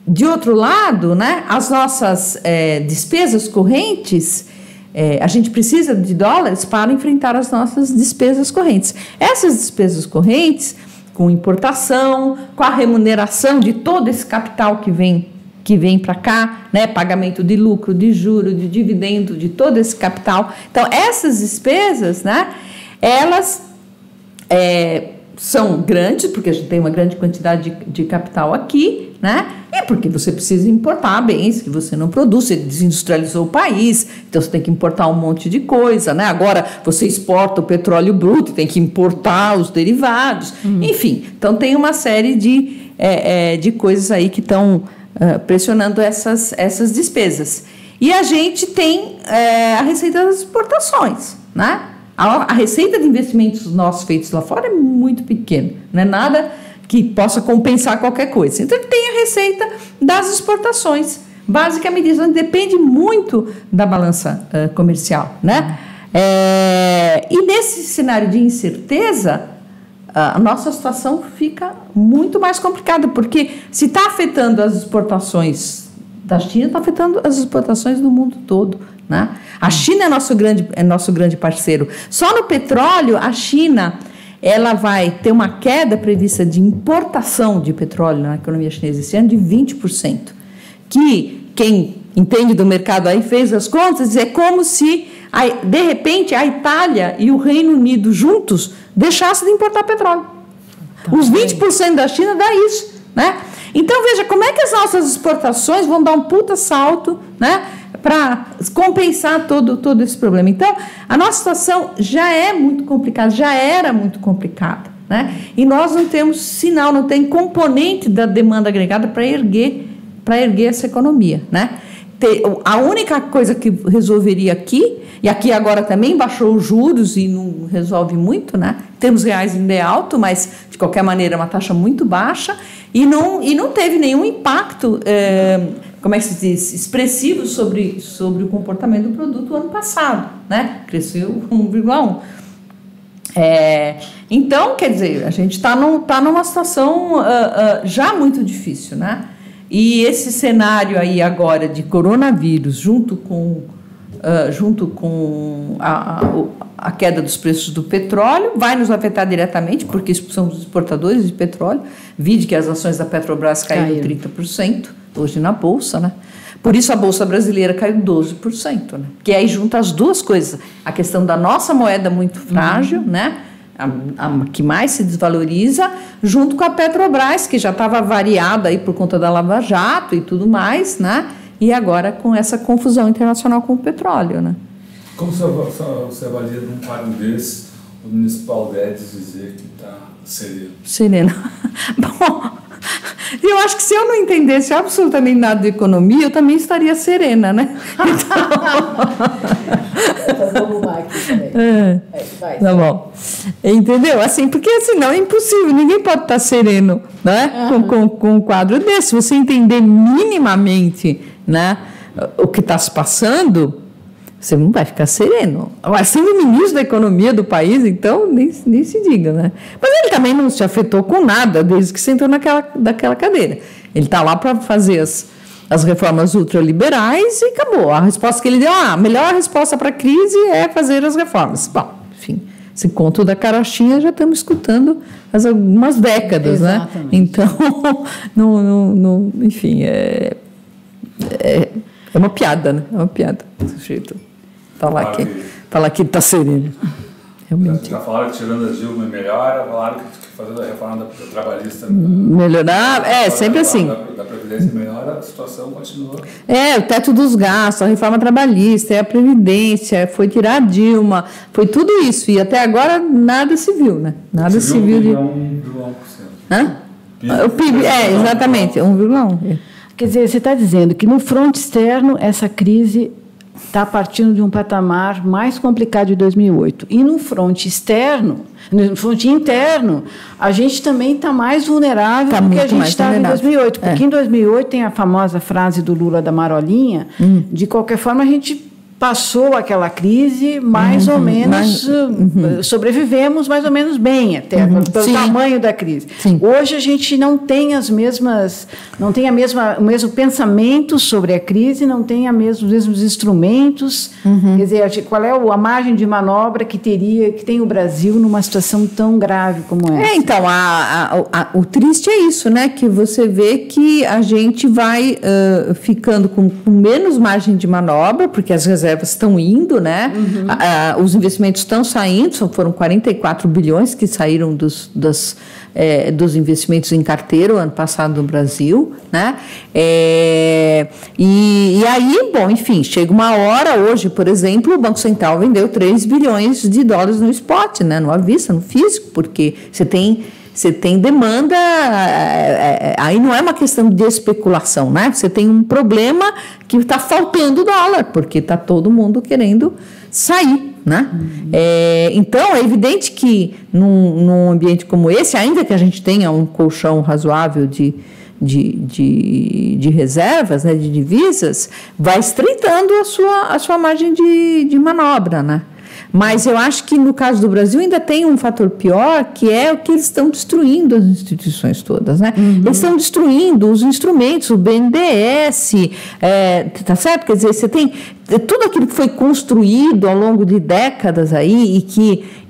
de outro lado, né, as nossas despesas correntes, a gente precisa de dólares para enfrentar as nossas despesas correntes. Essas despesas correntes, com importação, com a remuneração de todo esse capital que vem para cá, né, pagamento de lucro, de juro, de dividendo, de todo esse capital. Então, essas despesas, né, elas são grandes, porque a gente tem uma grande quantidade de capital aqui, né? E porque você precisa importar bens que você não produz, você desindustrializou o país, então você tem que importar um monte de coisa, né? Agora você exporta o petróleo bruto, tem que importar os derivados, enfim. Então tem uma série de coisas aí que estão pressionando essas despesas. E a gente tem a receita das exportações, né? A receita de investimentos nossos feitos lá fora é muito pequena, não é nada que possa compensar qualquer coisa. Então, tem a receita das exportações. Basicamente, isso depende muito da balança comercial, né? E nesse cenário de incerteza, a nossa situação fica muito mais complicada, porque se está afetando as exportações da China, está afetando as exportações do mundo todo, né? A China é nosso grande parceiro. Só no petróleo, a China ela vai ter uma queda prevista de importação de petróleo na economia chinesa esse ano de 20%. Que quem entende do mercado aí fez as contas, é como se, de repente, a Itália e o Reino Unido juntos deixassem de importar petróleo. Os 20% da China dá isso, né? Então, veja, como é que as nossas exportações vão dar um puta salto, né, para compensar todo esse problema. Então, a nossa situação já é muito complicada, já era muito complicada, né? E nós não temos sinal, não tem componente da demanda agregada para erguer essa economia, né? A única coisa que resolveria aqui, e aqui agora também baixou os juros e não resolve muito, né? Termos reais ainda é alto, mas de qualquer maneira é uma taxa muito baixa e não teve nenhum impacto como é que se diz, expressivo sobre o comportamento do produto ano passado, né? Cresceu 1,1%. Então, quer dizer, a gente está numa situação já muito difícil, né? E esse cenário aí agora de coronavírus, junto com a queda dos preços do petróleo, vai nos afetar diretamente, porque somos exportadores de petróleo. Vide que as ações da Petrobras caíram 30%. Hoje na Bolsa, né? Por isso a Bolsa brasileira caiu 12%, né? Que aí junta as duas coisas, a questão da nossa moeda muito frágil, né? A que mais se desvaloriza, junto com a Petrobras, que já estava variada aí por conta da Lava Jato e tudo mais, né? E agora com essa confusão internacional com o petróleo, né? Como você avalia num quadro desse o Municipal Guedes dizer que está sereno? Sereno. Bom, eu acho que se eu não entendesse absolutamente nada de economia, eu também estaria serena, né? Então, vamos lá aqui também. Tá bom. Entendeu? Assim, porque senão é impossível, ninguém pode estar sereno, né? Com um quadro desse. Se você entender minimamente, né, o que está se passando, você não vai ficar sereno. Mas sendo o ministro da economia do país, então, nem se diga, né? Mas ele também não se afetou com nada desde que sentou naquela cadeira. Ele está lá para fazer as reformas ultraliberais e acabou. A resposta que ele deu, a melhor resposta para a crise é fazer as reformas. Bom, enfim, esse conto da carochinha já estamos escutando há algumas décadas, exatamente, né? Então, enfim, é uma piada, né? É uma piada, desse jeito. Falar que ele está sereno. Realmente. Já falaram que tirando a Dilma melhora, falaram que fazendo a reforma da trabalhista melhorar, sempre assim. Da Previdência melhora, a situação continua. O teto dos gastos, a reforma trabalhista, a Previdência, foi tirar a Dilma, foi tudo isso. E até agora nada se viu, né? Nada se viu de. 1,1%. O PIB, exatamente, 1,1%. Quer dizer, você está dizendo que no fronte externo essa crise está partindo de um patamar mais complicado de 2008. E no fronte externo, no fronte interno, a gente também está mais vulnerável do que a gente estava em 2008. Porque em 2008 tem a famosa frase do Lula da Marolinha, de qualquer forma a gente passou aquela crise mais ou menos, sobrevivemos mais ou menos bem até, pelo tamanho da crise. Sim. Hoje a gente não tem o mesmo pensamento sobre a crise, não tem os mesmos instrumentos. Quer dizer, qual é a margem de manobra que tem o Brasil numa situação tão grave como essa? Então, o triste é isso, né? Que você vê que a gente vai ficando com menos margem de manobra, porque as reservas estão indo, né? Os investimentos estão saindo, foram 44 bilhões que saíram dos investimentos em carteira o ano passado no Brasil, né? E aí, bom, enfim, chega uma hora, hoje, por exemplo, o Banco Central vendeu 3 bilhões de dólares no spot, né? No à vista, no físico, porque você tem demanda, aí não é uma questão de especulação, né? Você tem um problema que está faltando dólar, porque está todo mundo querendo sair, né? Então, é evidente que num ambiente como esse, ainda que a gente tenha um colchão razoável de reservas, né, de divisas, vai estreitando a sua margem de manobra, né? Mas eu acho que no caso do Brasil ainda tem um fator pior, que é o que eles estão destruindo as instituições todas, né? Eles estão destruindo os instrumentos, o BNDES, tá certo? Quer dizer, você tem tudo aquilo que foi construído ao longo de décadas aí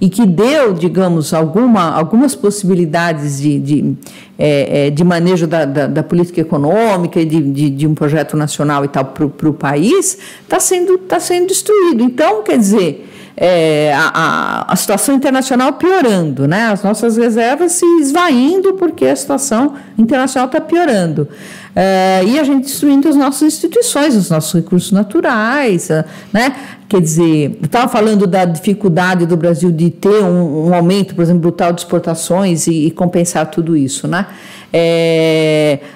e que deu, digamos, algumas possibilidades de manejo da política econômica e de um projeto nacional e tal para o país, está sendo destruído. Então, quer dizer, a situação internacional piorando, né? As nossas reservas se esvaindo porque a situação internacional está piorando. E a gente destruindo as nossas instituições, os nossos recursos naturais, né? Quer dizer, eu estava falando da dificuldade do Brasil de ter um aumento, por exemplo, brutal de exportações e compensar tudo isso, né?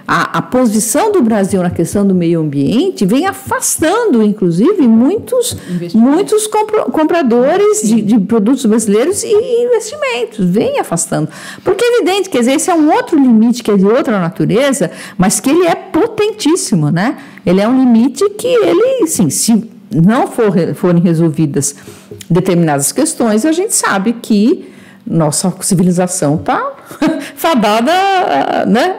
A posição do Brasil na questão do meio ambiente vem afastando, inclusive, muitos compradores de produtos brasileiros e investimentos, vem afastando. Porque é evidente, quer dizer, esse é um outro limite que é de outra natureza, mas que ele é potentíssimo, né? Ele é um limite que ele, sim, se não forem resolvidas determinadas questões, a gente sabe que nossa civilização está fadada, né,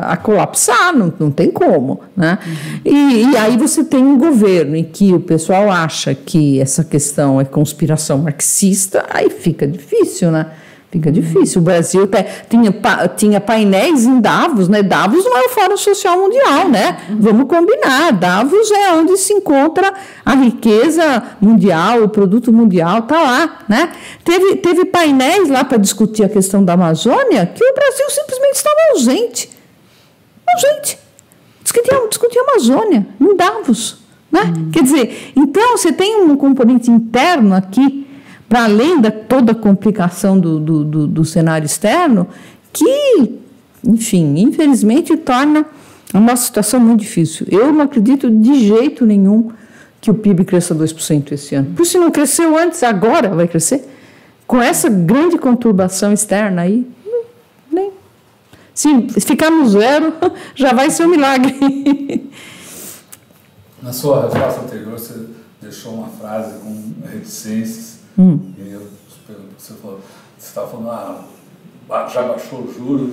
a colapsar, não tem como, né? E aí você tem um governo em que o pessoal acha que essa questão é conspiração marxista, aí fica difícil, né? Fica difícil. O Brasil tinha painéis em Davos, né? Davos não é o Fórum Social Mundial, né? Vamos combinar. Davos é onde se encontra a riqueza mundial, o produto mundial está lá, né? Teve painéis lá para discutir a questão da Amazônia que o Brasil simplesmente estava ausente. Discutia a Amazônia em Davos, né? Quer dizer, então você tem um componente interno aqui, para além de toda a complicação do cenário externo, que, enfim, infelizmente torna a nossa situação muito difícil. Eu não acredito de jeito nenhum que o PIB cresça 2% esse ano. Por se não cresceu antes, agora vai crescer. Com essa grande conturbação externa aí, nem. Se ficar no zero, já vai ser um milagre. Na sua resposta anterior, você deixou uma frase com reticências. E você estava falando, já baixou os juros.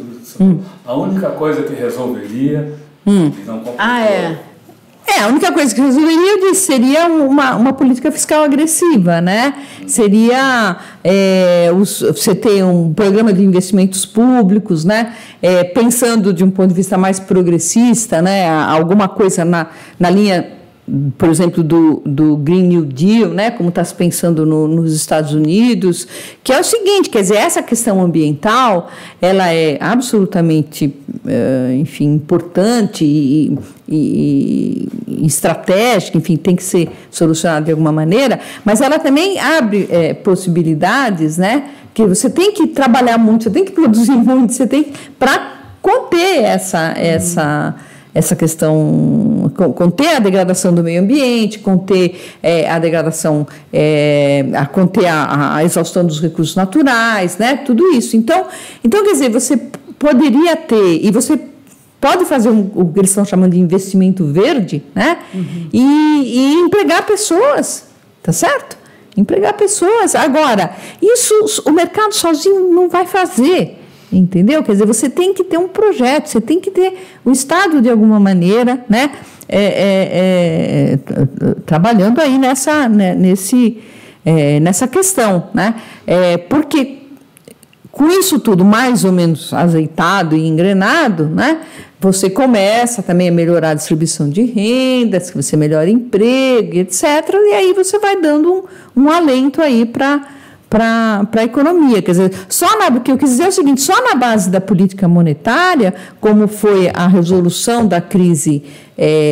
A única coisa que resolveria Não A única coisa que resolveria, eu disse, seria uma política fiscal agressiva, né? Seria você ter um programa de investimentos públicos, né? Pensando de um ponto de vista mais progressista, né? Alguma coisa na linha, por exemplo, do Green New Deal, né? Como está se pensando nos Estados Unidos, que é o seguinte, quer dizer, essa questão ambiental, ela é absolutamente, enfim, importante e estratégica, enfim, tem que ser solucionada de alguma maneira, mas ela também abre possibilidades, né? Que você tem que trabalhar muito, você tem que produzir muito, você tem para conter essa questão, conter a degradação do meio ambiente, conter a degradação, conter a exaustão dos recursos naturais, né? Tudo isso. Então, quer dizer, você poderia ter, e você pode fazer o que eles estão chamando de investimento verde, né? E empregar pessoas, tá certo? Empregar pessoas. Agora, isso o mercado sozinho não vai fazer. Entendeu? Quer dizer, você tem que ter um projeto, você tem que ter o Estado, de alguma maneira, né, trabalhando aí nessa questão, né? Porque com isso tudo mais ou menos azeitado e engrenado, né, você começa também a melhorar a distribuição de rendas, que você melhora emprego, etc. E aí você vai dando um alento aí para a economia. Quer dizer, o que eu quis dizer é o seguinte, só na base da política monetária, como foi a resolução da crise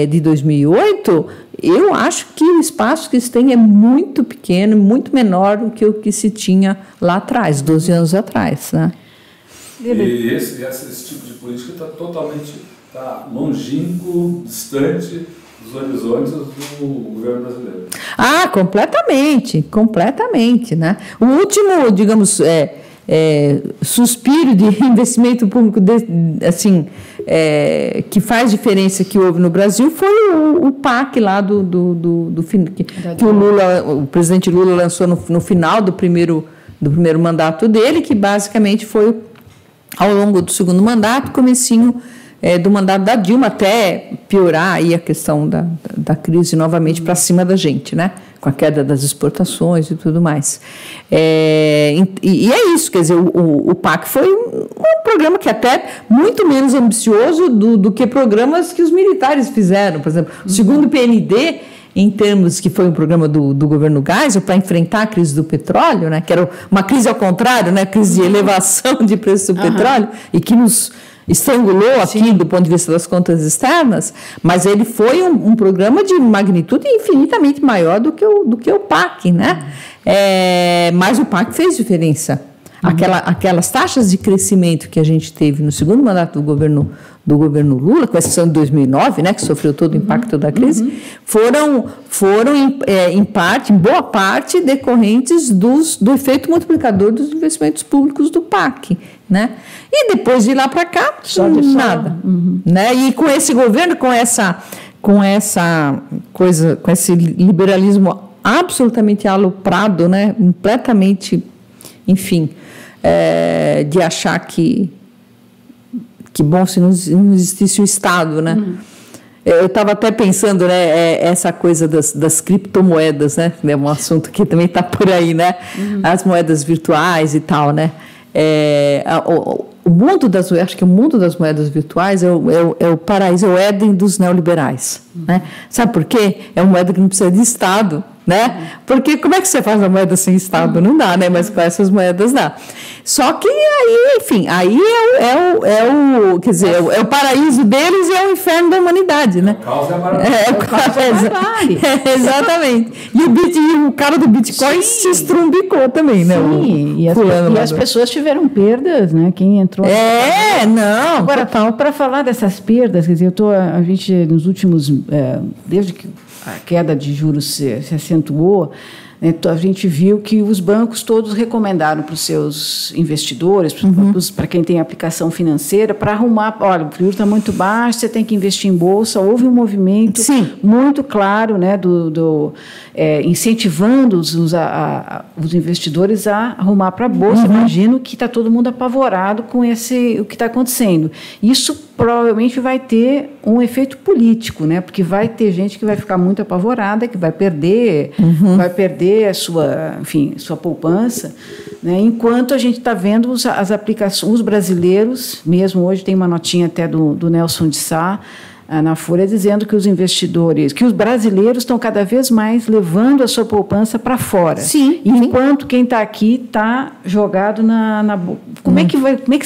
de 2008, eu acho que o espaço que se tem é muito pequeno, muito menor do que o que se tinha lá atrás, 12 anos atrás, né? E esse tipo de política está totalmente longínquo, distante dos horizontes do governo brasileiro. Completamente, né? O último, digamos, suspiro de investimento público, que faz diferença que houve no Brasil foi o PAC lá que o presidente Lula lançou no final do primeiro mandato dele, que basicamente foi ao longo do segundo mandato, comecinho do mandato da Dilma, até piorar aí a questão da crise novamente para cima da gente, né? Com a queda das exportações e tudo mais. E é isso, quer dizer, o PAC foi um programa que até muito menos ambicioso do que programas que os militares fizeram. Por exemplo, o segundo PND, em termos que foi um programa do governo Geisel para enfrentar a crise do petróleo, né? Que era uma crise ao contrário, né? Crise de elevação de preço do petróleo, e que nos estrangulou aqui do ponto de vista das contas externas, mas ele foi um programa de magnitude infinitamente maior do que o PAC, né? Mas o PAC fez diferença. Aquelas taxas de crescimento que a gente teve no segundo mandato do governo Lula, com exceção de 2009, né, que sofreu todo o impacto da crise, foram em boa parte, decorrentes do efeito multiplicador dos investimentos públicos do PAC, né? E depois de lá para cá, nada. Né? E com esse governo, com essa coisa, com esse liberalismo absolutamente aloprado, né, completamente, enfim, de achar que bom se não existisse o Estado, né? Eu estava até pensando, né, essa coisa das criptomoedas, né? É um assunto que também está por aí, né? As moedas virtuais e tal, né? Acho que o mundo das moedas virtuais é o paraíso, é o Éden dos neoliberais, né? Sabe por quê? É uma moeda que não precisa de Estado, né? Porque como é que você faz a moeda sem Estado? Não dá, né? Mas com essas moedas dá. Só que aí, enfim, aí quer dizer, é o paraíso deles e é o inferno da humanidade, né? O caos é barbárie. Exatamente. E o cara do Bitcoin se estrumbicou também, né? Sim, e as pessoas tiveram perdas, né? Quem entrou... não. Agora, para falar dessas perdas, quer dizer, a gente, nos últimos... desde que a queda de juros se acentuou, né, a gente viu que os bancos todos recomendaram para os seus investidores, para quem tem aplicação financeira, para arrumar, olha, o juros está muito baixo, você tem que investir em bolsa. Houve um movimento muito claro, né, incentivando os investidores a arrumar para a bolsa. Imagino que está todo mundo apavorado com o que está acontecendo. Isso provavelmente vai ter um efeito político, né? Porque vai ter gente que vai ficar muito apavorada, que vai perder a sua poupança, né? Enquanto a gente está vendo as aplicações, os brasileiros, mesmo hoje tem uma notinha até do Nelson de Sá, na Folha, dizendo que os investidores, que os brasileiros estão cada vez mais levando a sua poupança para fora. Sim. Enquanto quem está aqui está jogado na como é que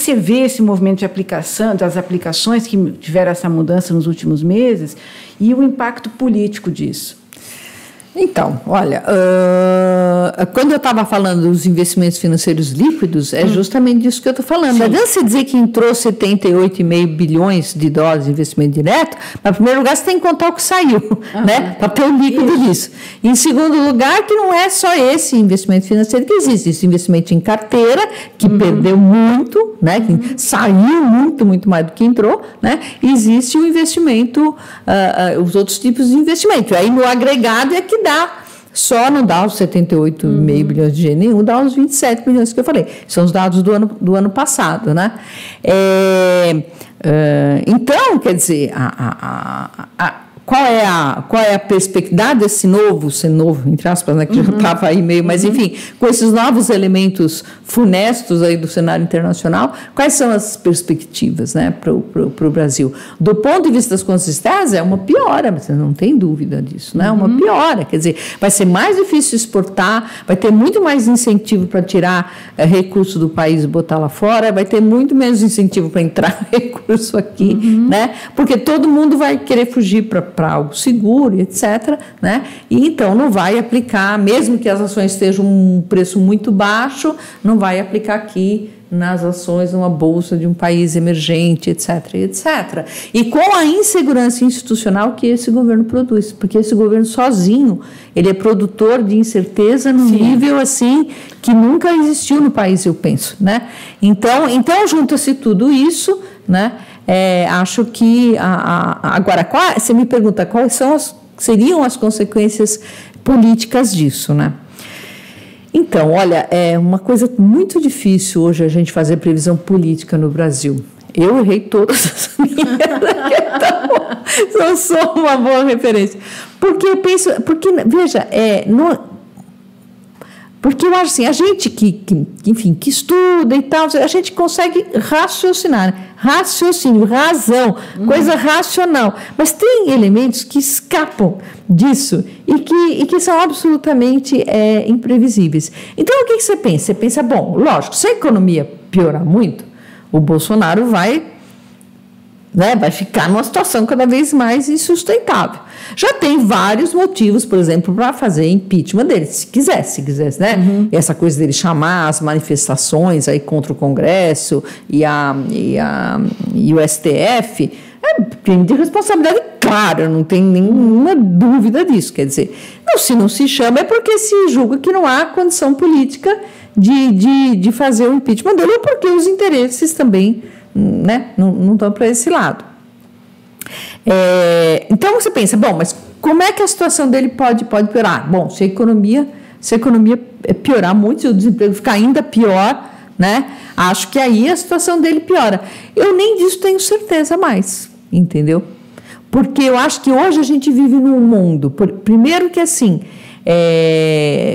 você vê esse movimento de aplicação, das aplicações que tiveram essa mudança nos últimos meses e o impacto político disso? Então, olha, quando eu estava falando dos investimentos financeiros líquidos, é justamente disso que eu estou falando. Não adianta você dizer que entrou 78,5 bilhões de dólares de investimento direto, mas, em primeiro lugar, você tem que contar o que saiu, né? Para ter o líquido disso. Em segundo lugar, que não é só esse investimento financeiro que existe. Esse investimento em carteira, que perdeu muito, né? Que saiu muito, muito mais do que entrou, né? E existe o investimento, os outros tipos de investimento. Aí, no agregado, é que só não dá os 78,5 bilhões de jeito nenhum, dá os 27 bilhões que eu falei. São os dados do ano passado, né? Então, quer dizer, qual é a perspectiva desse novo, entre aspas, né, que já estava aí meio, mas enfim, com esses novos elementos funestos aí do cenário internacional, quais são as perspectivas, né, para o Brasil? Do ponto de vista das contas externas, é uma piora, mas não tem dúvida disso, né? Uma piora, quer dizer, vai ser mais difícil exportar, vai ter muito mais incentivo para tirar recurso do país e botar lá fora, vai ter muito menos incentivo para entrar recurso aqui, né? Porque todo mundo vai querer fugir para algo seguro, etc., né? E então não vai aplicar, mesmo que as ações estejam um preço muito baixo, não vai aplicar aqui nas ações numa bolsa de um país emergente, etc., etc. E com a insegurança institucional que esse governo produz, porque esse governo sozinho, ele é produtor de incerteza num nível assim que nunca existiu no país, eu penso, né? Então junta-se tudo isso, né? Acho que agora, você me pergunta quais seriam as consequências políticas disso, né? Então, olha, é uma coisa muito difícil hoje a gente fazer previsão política no Brasil. Eu errei todas as minhas, então eu sou uma boa referência. Porque eu penso, veja, porque eu acho assim, a gente enfim, que estuda e tal, a gente consegue raciocinar, raciocínio, razão, coisa racional, mas tem elementos que escapam disso e que são absolutamente imprevisíveis. Então, o que você pensa? Você pensa, bom, lógico, se a economia piorar muito, o Bolsonaro vai ficar numa situação cada vez mais insustentável. Já tem vários motivos, por exemplo, para fazer impeachment dele, se quisesse, né? Essa coisa dele chamar as manifestações aí contra o Congresso e o STF, é crime de responsabilidade, claro, não tem nenhuma dúvida disso. Quer dizer, se não se chama é porque se julga que não há condição política de fazer o impeachment dele, ou porque os interesses também, né, não estão para esse lado. Então você pensa, bom, mas como é que a situação dele pode piorar? Bom, se a economia piorar muito, se o desemprego ficar ainda pior, né, acho que aí a situação dele piora. Eu nem disso tenho certeza mais, entendeu? Porque eu acho que hoje a gente vive num mundo, primeiro que assim,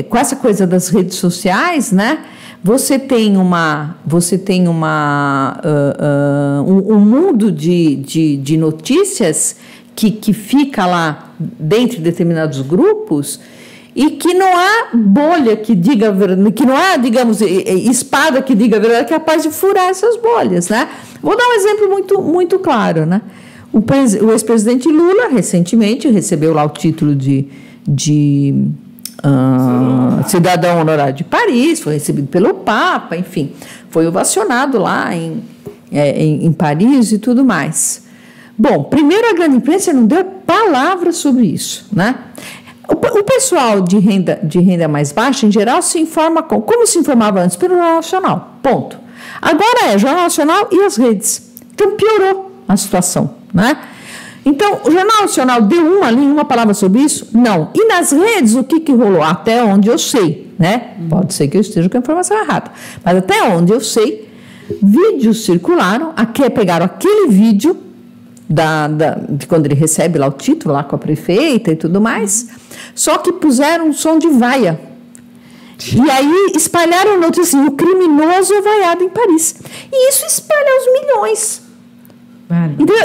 com essa coisa das redes sociais, né, você tem um mundo de notícias que fica lá dentro de determinados grupos e que não há bolha que diga a verdade, que não há, digamos, espada que diga a verdade, que é capaz de furar essas bolhas, né? Vou dar um exemplo muito, muito claro, né? O ex-presidente Lula, recentemente, recebeu lá o título de cidadão honorário de Paris, foi recebido pelo Papa, enfim, foi ovacionado lá em Paris e tudo mais. Bom, primeiro a grande imprensa não deu palavra sobre isso, né? O pessoal de renda mais baixa, em geral, se informa como se informava antes, pelo Jornal Nacional, ponto. Agora é Jornal Nacional e as redes. Então piorou a situação, né? Então, o Jornal Nacional deu uma palavra sobre isso? Não. E nas redes, o que rolou? Até onde eu sei, né? Pode ser que eu esteja com a informação errada, mas até onde eu sei, vídeos circularam, pegaram aquele vídeo de quando ele recebe lá o título, lá com a prefeita e tudo mais, só que puseram um som de vaia. E aí espalharam notícia assim, o criminoso é vaiado em Paris. E isso espalha aos milhões. Então,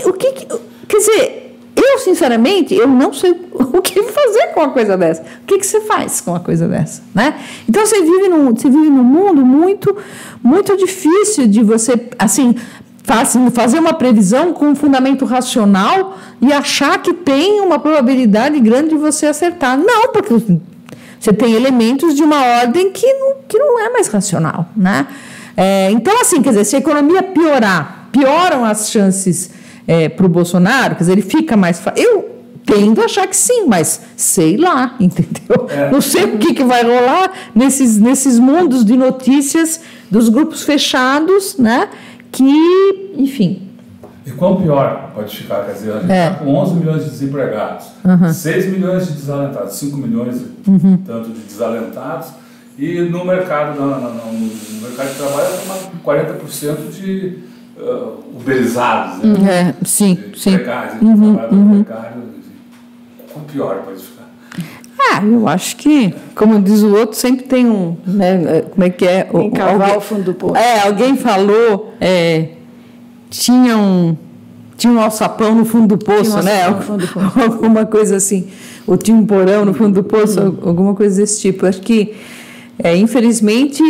o que quer dizer, eu sinceramente, eu não sei o que fazer com uma coisa dessa. O que você faz com uma coisa dessa, né? Então você vive num mundo muito, muito difícil de você, assim, fazer uma previsão com um fundamento racional e achar que tem uma probabilidade grande de você acertar. Não, porque você tem elementos de uma ordem que não é mais racional, né? Então, assim, quer dizer, se a economia pioram as chances para o Bolsonaro, quer dizer, ele fica mais fácil. Eu tendo a achar que sim, mas sei lá, entendeu? Não sei o que vai rolar nesses mundos de notícias dos grupos fechados, né? Que, enfim. E quão pior pode ficar? Quer dizer, a gente está com 11 milhões de desempregados, 6 milhões de desalentados, 5 milhões tanto de desalentados, e no mercado, no mercado de trabalho, 40% de uberizados, né? Sim. Precários, precários. Quão pior pode ficar? Eu acho que, como diz o outro, sempre tem um, né, como é que é? Encavar o fundo do poço. Alguém falou, tinha um alçapão no fundo do poço, né? Alguma coisa assim. Ou tinha um porão no fundo do poço, alguma coisa desse tipo. Acho que, infelizmente,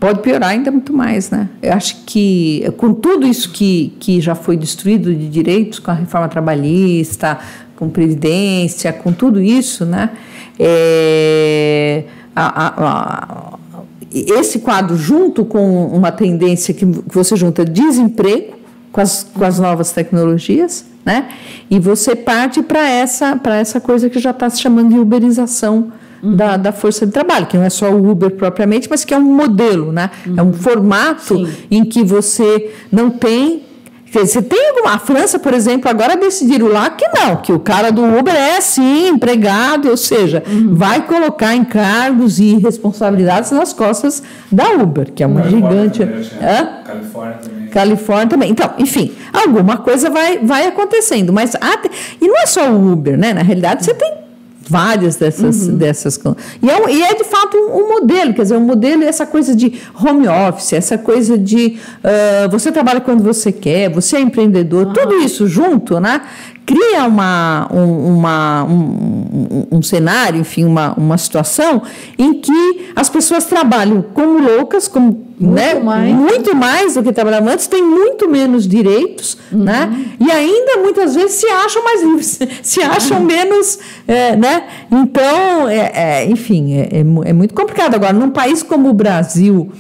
pode piorar ainda muito mais, né? Eu acho que, com tudo isso que já foi destruído de direitos, com a reforma trabalhista, com previdência, com tudo isso, né? Esse quadro, junto com uma tendência que você junta desemprego com as novas tecnologias, né? E você parte para essa coisa que já está se chamando de uberização da força de trabalho, que não é só o Uber propriamente, mas que é um modelo, né? É um formato em que você não tem... Você tem a França, por exemplo, agora decidiram lá que o cara do Uber é sim empregado, ou seja, vai colocar encargos e responsabilidades nas costas da Uber, que é uma gigante. Califórnia também. Então, enfim, alguma coisa vai acontecendo, mas e não é só o Uber, né? Na realidade, você tem várias dessas coisas. E é de fato um modelo, quer dizer, um modelo, essa coisa de home office, essa coisa de você trabalha quando você quer, você é empreendedor, tudo isso junto, né? Cria um cenário, enfim, uma situação em que as pessoas trabalham como loucas, muito mais do que trabalhavam antes, têm muito menos direitos, né? E ainda muitas vezes se acham mais livres, se acham menos, né? Então, enfim, é muito complicado. Agora, num país como o Brasil,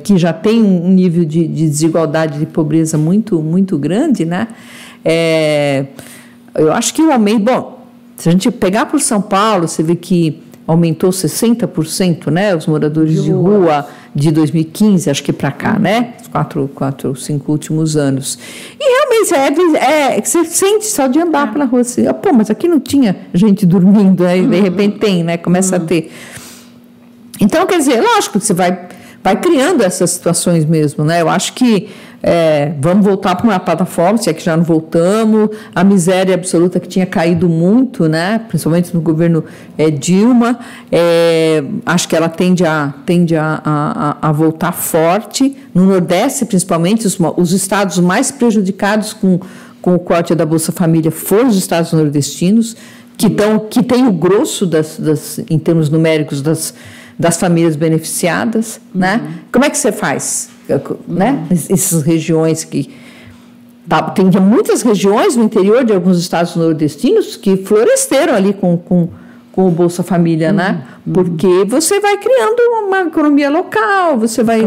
que já tem um nível de desigualdade, de pobreza muito, muito grande, né? Eu acho que o aumento... Bom, se a gente pegar por São Paulo, você vê que aumentou 60%, né? Os moradores de rua de 2015, acho que para cá, né? Os 5 últimos anos. E realmente você sente só de andar pela rua assim, mas aqui não tinha gente dormindo, aí de repente tem, né? Começa a ter. Então, quer dizer, lógico que você vai criando essas situações mesmo, né? Eu acho que vamos voltar para uma plataforma, se é que já não voltamos, a miséria absoluta que tinha caído muito, né? Principalmente no governo Dilma, acho que ela tende a voltar forte, no Nordeste principalmente, os estados mais prejudicados com o corte da Bolsa Família foram os estados nordestinos, que tem o grosso em termos numéricos das famílias beneficiadas, né? Como é que você faz? Né? Essas regiões que... Tem muitas regiões no interior de alguns estados nordestinos que floresceram ali com o Bolsa Família, né? Porque você vai criando uma economia local, você vai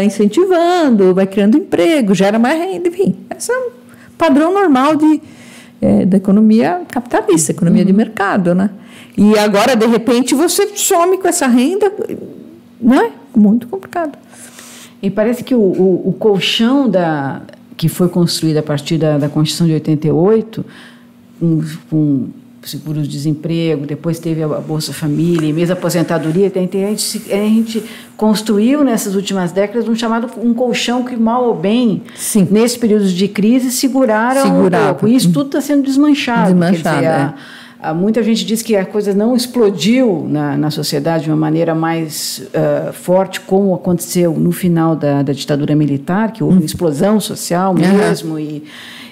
incentivando, vai criando emprego, gera mais renda, enfim. Esse é um padrão normal da economia capitalista, economia de mercado, né? E agora, de repente, você some com essa renda, né? Muito complicado. E parece que o colchão que foi construído a partir da Constituição de 88, com seguro-desemprego, depois teve a Bolsa Família, e mesmo a aposentadoria. A gente construiu nessas últimas décadas um colchão que, mal ou bem, Sim. nesse período de crise, seguraram um pouco. E isso tudo está sendo desmanchado. Quer dizer, muita gente diz que a coisa não explodiu na sociedade de uma maneira mais forte, como aconteceu no final da ditadura militar, que houve uma explosão social mesmo,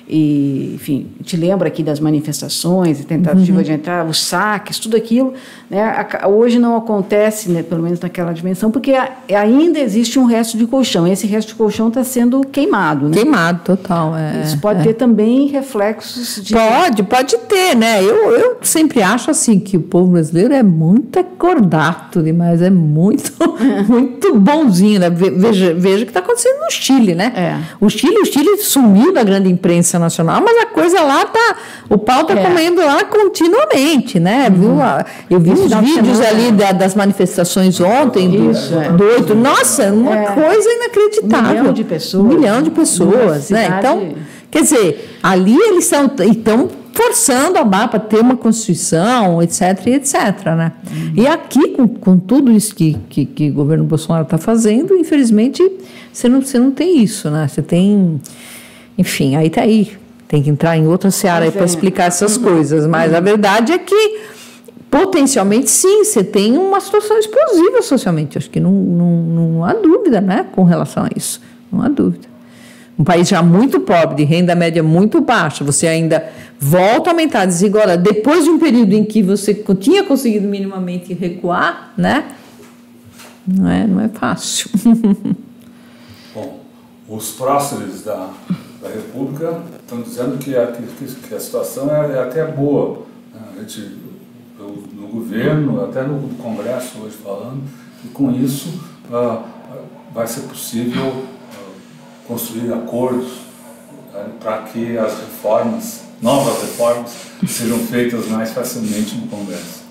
e, enfim, te lembra aqui das manifestações, tentativa de entrar, os saques, tudo aquilo, né, hoje não acontece, né, pelo menos naquela dimensão, porque ainda existe um resto de colchão. Esse resto de colchão está sendo queimado. Né? Queimado, total. Isso pode ter também reflexos de... Pode ter, né? Eu sempre acho assim que o povo brasileiro é muito cordato demais, é muito, muito bonzinho, né? Veja o que está acontecendo no Chile, né? O Chile sumiu da grande imprensa nacional, mas a coisa lá o pau está comendo lá continuamente, né? Eu vi uns vídeos ali das manifestações ontem, do 8. Nossa, uma coisa inacreditável. 1 milhão de pessoas. 1 milhão de pessoas, né? Então, quer dizer, ali eles estão forçando a barra para ter uma Constituição, etc, né? E aqui, com tudo isso que o governo Bolsonaro está fazendo, infelizmente, você não tem isso, né? Você tem... Enfim, aí tem que entrar em outra seara aí para explicar essas coisas, mas a verdade é que potencialmente sim, você tem uma situação explosiva socialmente, acho que não há dúvida, né, com relação a isso, não há dúvida. Um país já muito pobre, de renda média muito baixa, você ainda volta a aumentar a desigualdade, depois de um período em que você tinha conseguido minimamente recuar, né, não é fácil. Bom, os próceres da República estão dizendo que a situação é até boa. A gente, no governo, até no Congresso hoje falando, e com isso vai ser possível construir acordos para que as novas reformas, sejam feitas mais facilmente no Congresso.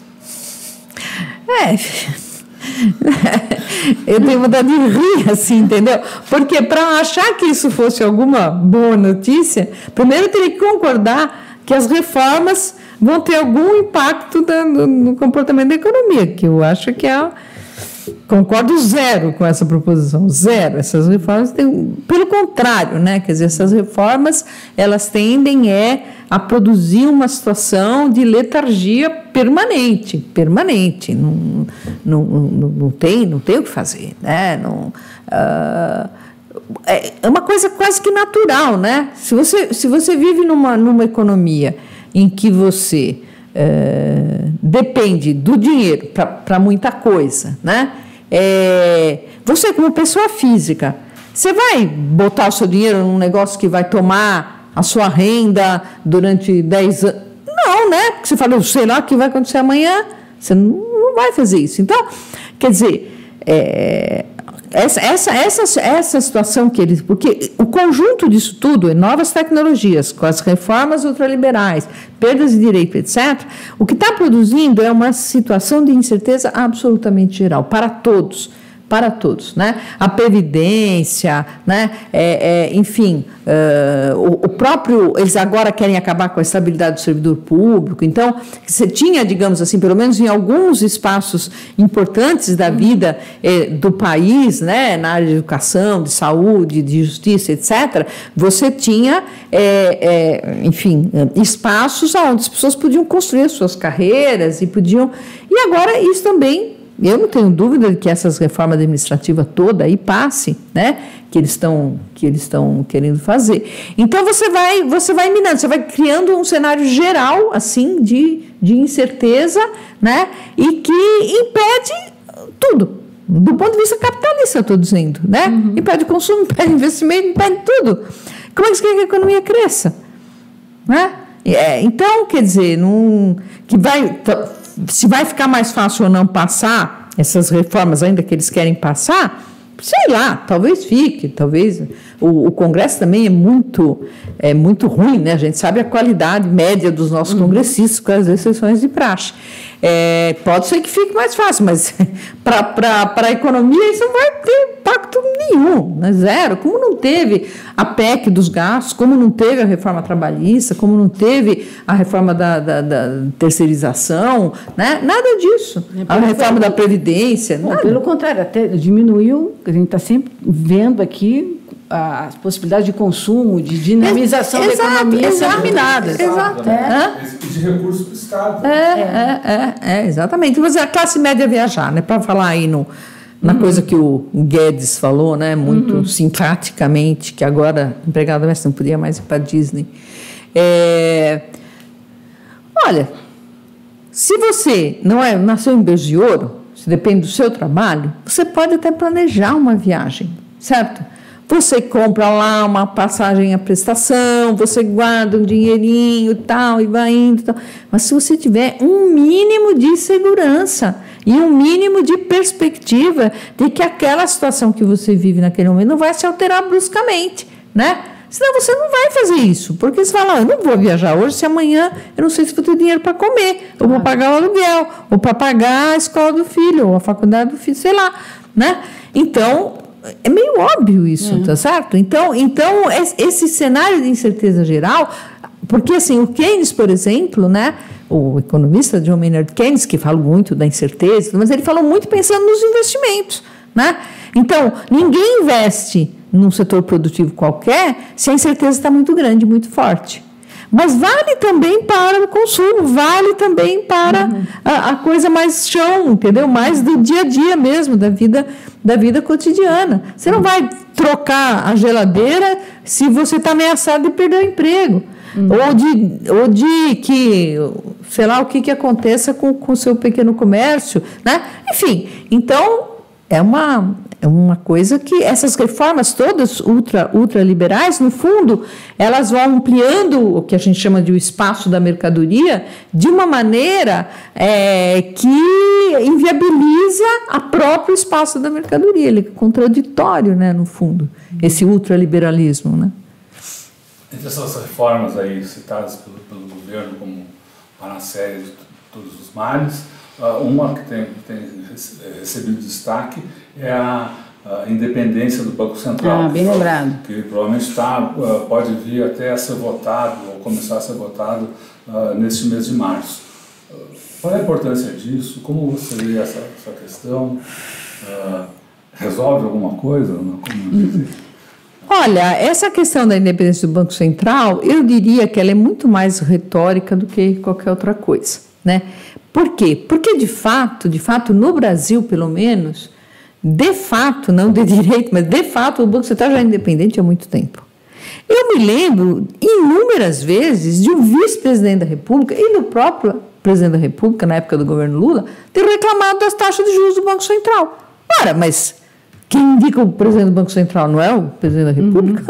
Eu tenho vontade de rir, assim, entendeu? Porque para achar que isso fosse alguma boa notícia, primeiro eu teria que concordar que as reformas vão ter algum impacto no comportamento da economia, que eu acho que concordo zero com essa proposição, zero. Essas reformas pelo contrário, né? Quer dizer, essas reformas, elas tendem a produzir uma situação de letargia permanente. Não tem o que fazer, né? É uma coisa quase que natural, né? Se você vive numa economia em que você depende do dinheiro para muita coisa, né? Você, como pessoa física, você vai botar o seu dinheiro num negócio que vai tomar a sua renda durante 10 anos? Não, né? Porque você fala, eu sei lá o que vai acontecer amanhã. Você não vai fazer isso. Então, quer dizer, essa situação que eles... Porque o conjunto disso tudo, novas tecnologias, com as reformas ultraliberais, perdas de direito, etc., o que está produzindo é uma situação de incerteza absolutamente geral, para todos, né? A previdência, né? Enfim, o próprio, eles agora querem acabar com a estabilidade do servidor público. Então, você tinha, digamos assim, pelo menos em alguns espaços importantes da vida do país, né? Na área de educação, de saúde, de justiça, etc., você tinha, enfim, espaços onde as pessoas podiam construir as suas carreiras e agora isso também. Eu não tenho dúvida de que essas reformas administrativas toda aí passe, né? Que eles estão querendo fazer. Então você vai minando, você vai criando um cenário geral assim de incerteza, né? E que impede tudo. Do ponto de vista capitalista, estou dizendo, né? Impede consumo, impede investimento, impede tudo. Como é que você quer que a economia cresça? Né? Então, quer dizer, se vai ficar mais fácil ou não passar essas reformas ainda que eles querem passar, sei lá, talvez fique, talvez o Congresso também é muito ruim, né? A gente sabe a qualidade média dos nossos congressistas, com as exceções de praxe. Pode ser que fique mais fácil, mas para a economia isso não vai ter impacto nenhum, né? Zero. Como não teve a PEC dos gastos, como não teve a reforma trabalhista, como não teve a reforma da terceirização, né? Nada disso. A reforma da Previdência. Não, pelo contrário, até diminuiu, a gente está sempre vendo aqui as possibilidades de consumo, de dinamização da economia são minadas. Exato. De recursos para o Estado. Exatamente. Mas a classe média viajar, né? Para falar aí na coisa que o Guedes falou, né? Muito simpaticamente, que agora empregado doméstico não podia mais ir para a Disney. Olha, se você não nasceu em berço de ouro, se depende do seu trabalho, você pode até planejar uma viagem, certo? Você compra lá uma passagem à prestação, você guarda um dinheirinho e tal, e vai indo e tal. Mas se você tiver um mínimo de segurança e um mínimo de perspectiva de que aquela situação que você vive naquele momento não vai se alterar bruscamente, né? Senão você não vai fazer isso, porque você fala, eu não vou viajar hoje se amanhã eu não sei se vou ter dinheiro para comer, ou para pagar o aluguel, ou para pagar a escola do filho, ou a faculdade do filho, sei lá, né? Então, é meio óbvio isso, tá certo? Então, esse cenário de incerteza geral, porque assim, o Keynes, por exemplo, né, o economista John Maynard Keynes, que fala muito da incerteza, mas ele falou muito pensando nos investimentos, né? Então, ninguém investe num setor produtivo qualquer se a incerteza está muito grande, muito forte. Mas vale também para o consumo, vale também para a coisa mais chão, entendeu? Mais do dia a dia mesmo, da vida cotidiana. Você não vai trocar a geladeira se você está ameaçado de perder o emprego. Ou de que, sei lá, o que aconteça com o seu pequeno comércio, né? Enfim, então é uma coisa que essas reformas todas ultraliberais, no fundo, elas vão ampliando o que a gente chama de o espaço da mercadoria de uma maneira que inviabiliza a próprio espaço da mercadoria. Ele é contraditório, né, no fundo, esse ultraliberalismo, né? Entre essas reformas aí citadas pelo governo como panaceia de todos os males, uma que tem recebido destaque é a independência do Banco Central. Bem lembrado. Que provavelmente pode vir até a ser votado, ou começar a ser votado neste mês de março. Qual é a importância disso? Como você vê essa questão? Resolve alguma coisa? Olha, essa questão da independência do Banco Central, eu diria que ela é muito mais retórica do que qualquer outra coisa, né? Por quê? Porque, de fato, no Brasil, pelo menos, de fato, não de direito, mas de fato, o Banco Central já é independente há muito tempo. Eu me lembro, inúmeras vezes, de um vice-presidente da República e do próprio presidente da República, na época do governo Lula, ter reclamado das taxas de juros do Banco Central. Ora, mas quem indica o presidente do Banco Central não é o presidente da República?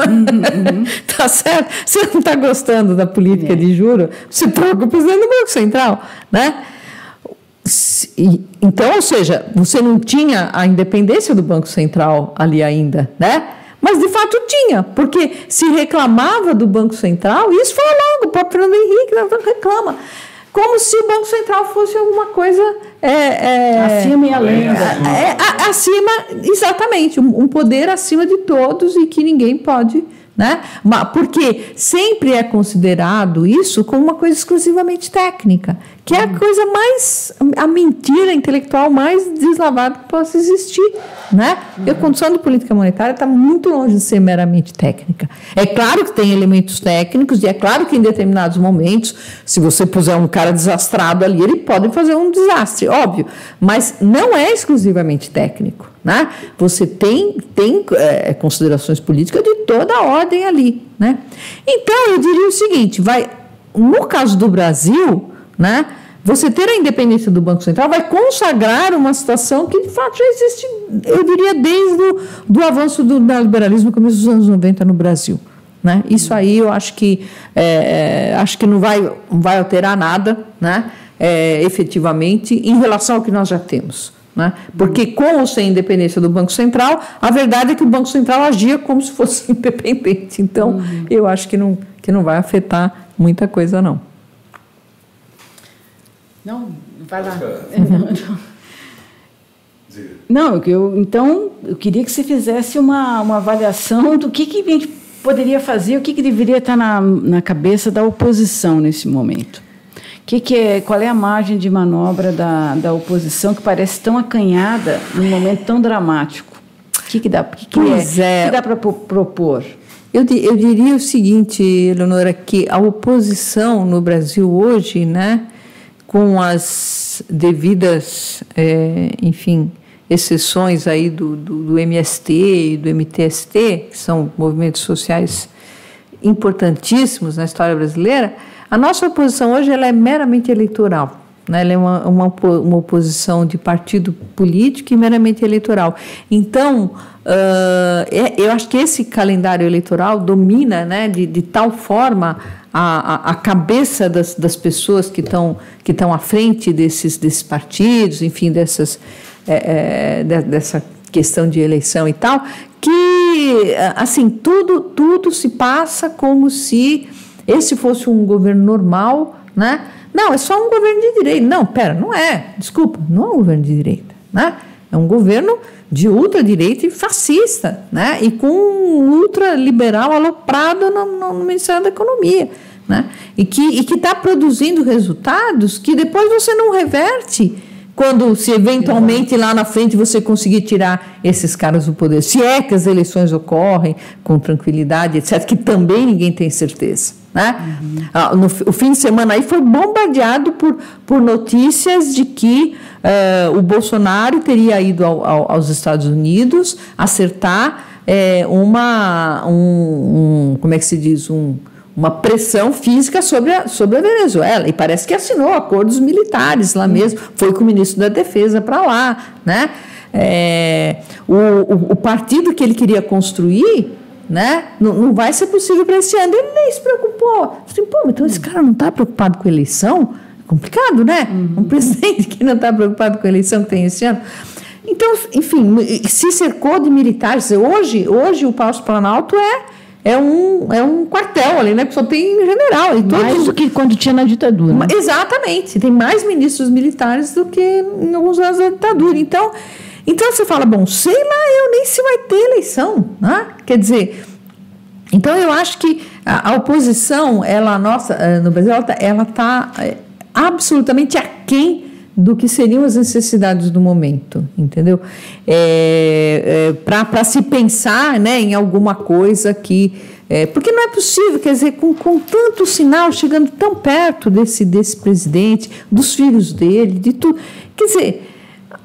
Tá certo? Você não está gostando da política de juros, você troca o presidente do Banco Central, né? Então, ou seja, você não tinha a independência do Banco Central ali ainda, né? Mas, de fato, tinha, porque se reclamava do Banco Central, e isso foi logo, o próprio Fernando Henrique reclama, como se o Banco Central fosse alguma coisa acima e além. Acima, exatamente, um poder acima de todos e que ninguém pode, né? Porque sempre é considerado isso como uma coisa exclusivamente técnica, que é a coisa mais, a mentira intelectual mais deslavada que possa existir, né? A condição de política monetária está muito longe de ser meramente técnica. É claro que tem elementos técnicos e é claro que em determinados momentos, se você puser um cara desastrado ali, ele pode fazer um desastre, óbvio, mas não é exclusivamente técnico, né? Você tem considerações políticas de toda a ordem ali, né? Então, eu diria o seguinte, no caso do Brasil, né, você ter a independência do Banco Central vai consagrar uma situação que, de fato, já existe, eu diria, desde o avanço do neoliberalismo no começo dos anos 90 no Brasil, né? Isso aí eu acho que não vai alterar nada, né, efetivamente, em relação ao que nós já temos, né? Porque com ou sem independência do Banco Central, a verdade é que o Banco Central agia como se fosse independente. Então, eu acho que não vai afetar muita coisa, não. Não, vai lá. Não, então, eu queria que você fizesse uma avaliação do que a gente poderia fazer, o que deveria estar na cabeça da oposição nesse momento. Qual é a margem de manobra da oposição que parece tão acanhada num momento tão dramático? O que dá para propor? Eu diria o seguinte, Eleonora, que a oposição no Brasil hoje, né, com as devidas, enfim, exceções aí do MST e do MTST, que são movimentos sociais importantíssimos na história brasileira, a nossa oposição hoje ela é meramente eleitoral, né? Ela é uma oposição de partido político e meramente eleitoral. Então, eu acho que esse calendário eleitoral domina, né, de tal forma a cabeça das pessoas que estão à frente desses partidos, enfim, dessa questão de eleição e tal, que, assim, tudo se passa como se esse fosse um governo normal, né? Não, é só um governo de direita. Não, não é. Desculpa, não é um governo de direita, né? É um governo de ultradireita e fascista, né? E com um ultraliberal aloprado no Ministério da Economia, né? E que está produzindo resultados que depois você não reverte quando, se eventualmente lá na frente você conseguir tirar esses caras do poder. Se é que as eleições ocorrem com tranquilidade, etc., que também ninguém tem certeza, né? O fim de semana aí foi bombardeado por notícias de que o Bolsonaro teria ido aos Estados Unidos acertar como é que se diz, uma pressão física sobre a Venezuela, e parece que assinou acordos militares lá mesmo, foi com o ministro da Defesa para lá, né? O partido que ele queria construir, né, não vai ser possível para esse ano. Ele nem se preocupou. Então esse cara não está preocupado com a eleição? É complicado, né? Um presidente que não está preocupado com a eleição que tem esse ano. Então, enfim, se cercou de militares. Hoje o Palácio Planalto é um quartel ali, né? Que só tem general. Mais do que quando tinha na ditadura. Né? Exatamente. Tem mais ministros militares do que em alguns anos da ditadura. Então você fala, bom, sei lá, nem se vai ter eleição, né? Quer dizer, então eu acho que a oposição, no Brasil, ela está absolutamente aquém do que seriam as necessidades do momento, entendeu? Para se pensar, né, em alguma coisa que... porque não é possível, quer dizer, com tanto sinal chegando tão perto desse presidente, dos filhos dele, de tudo. Quer dizer,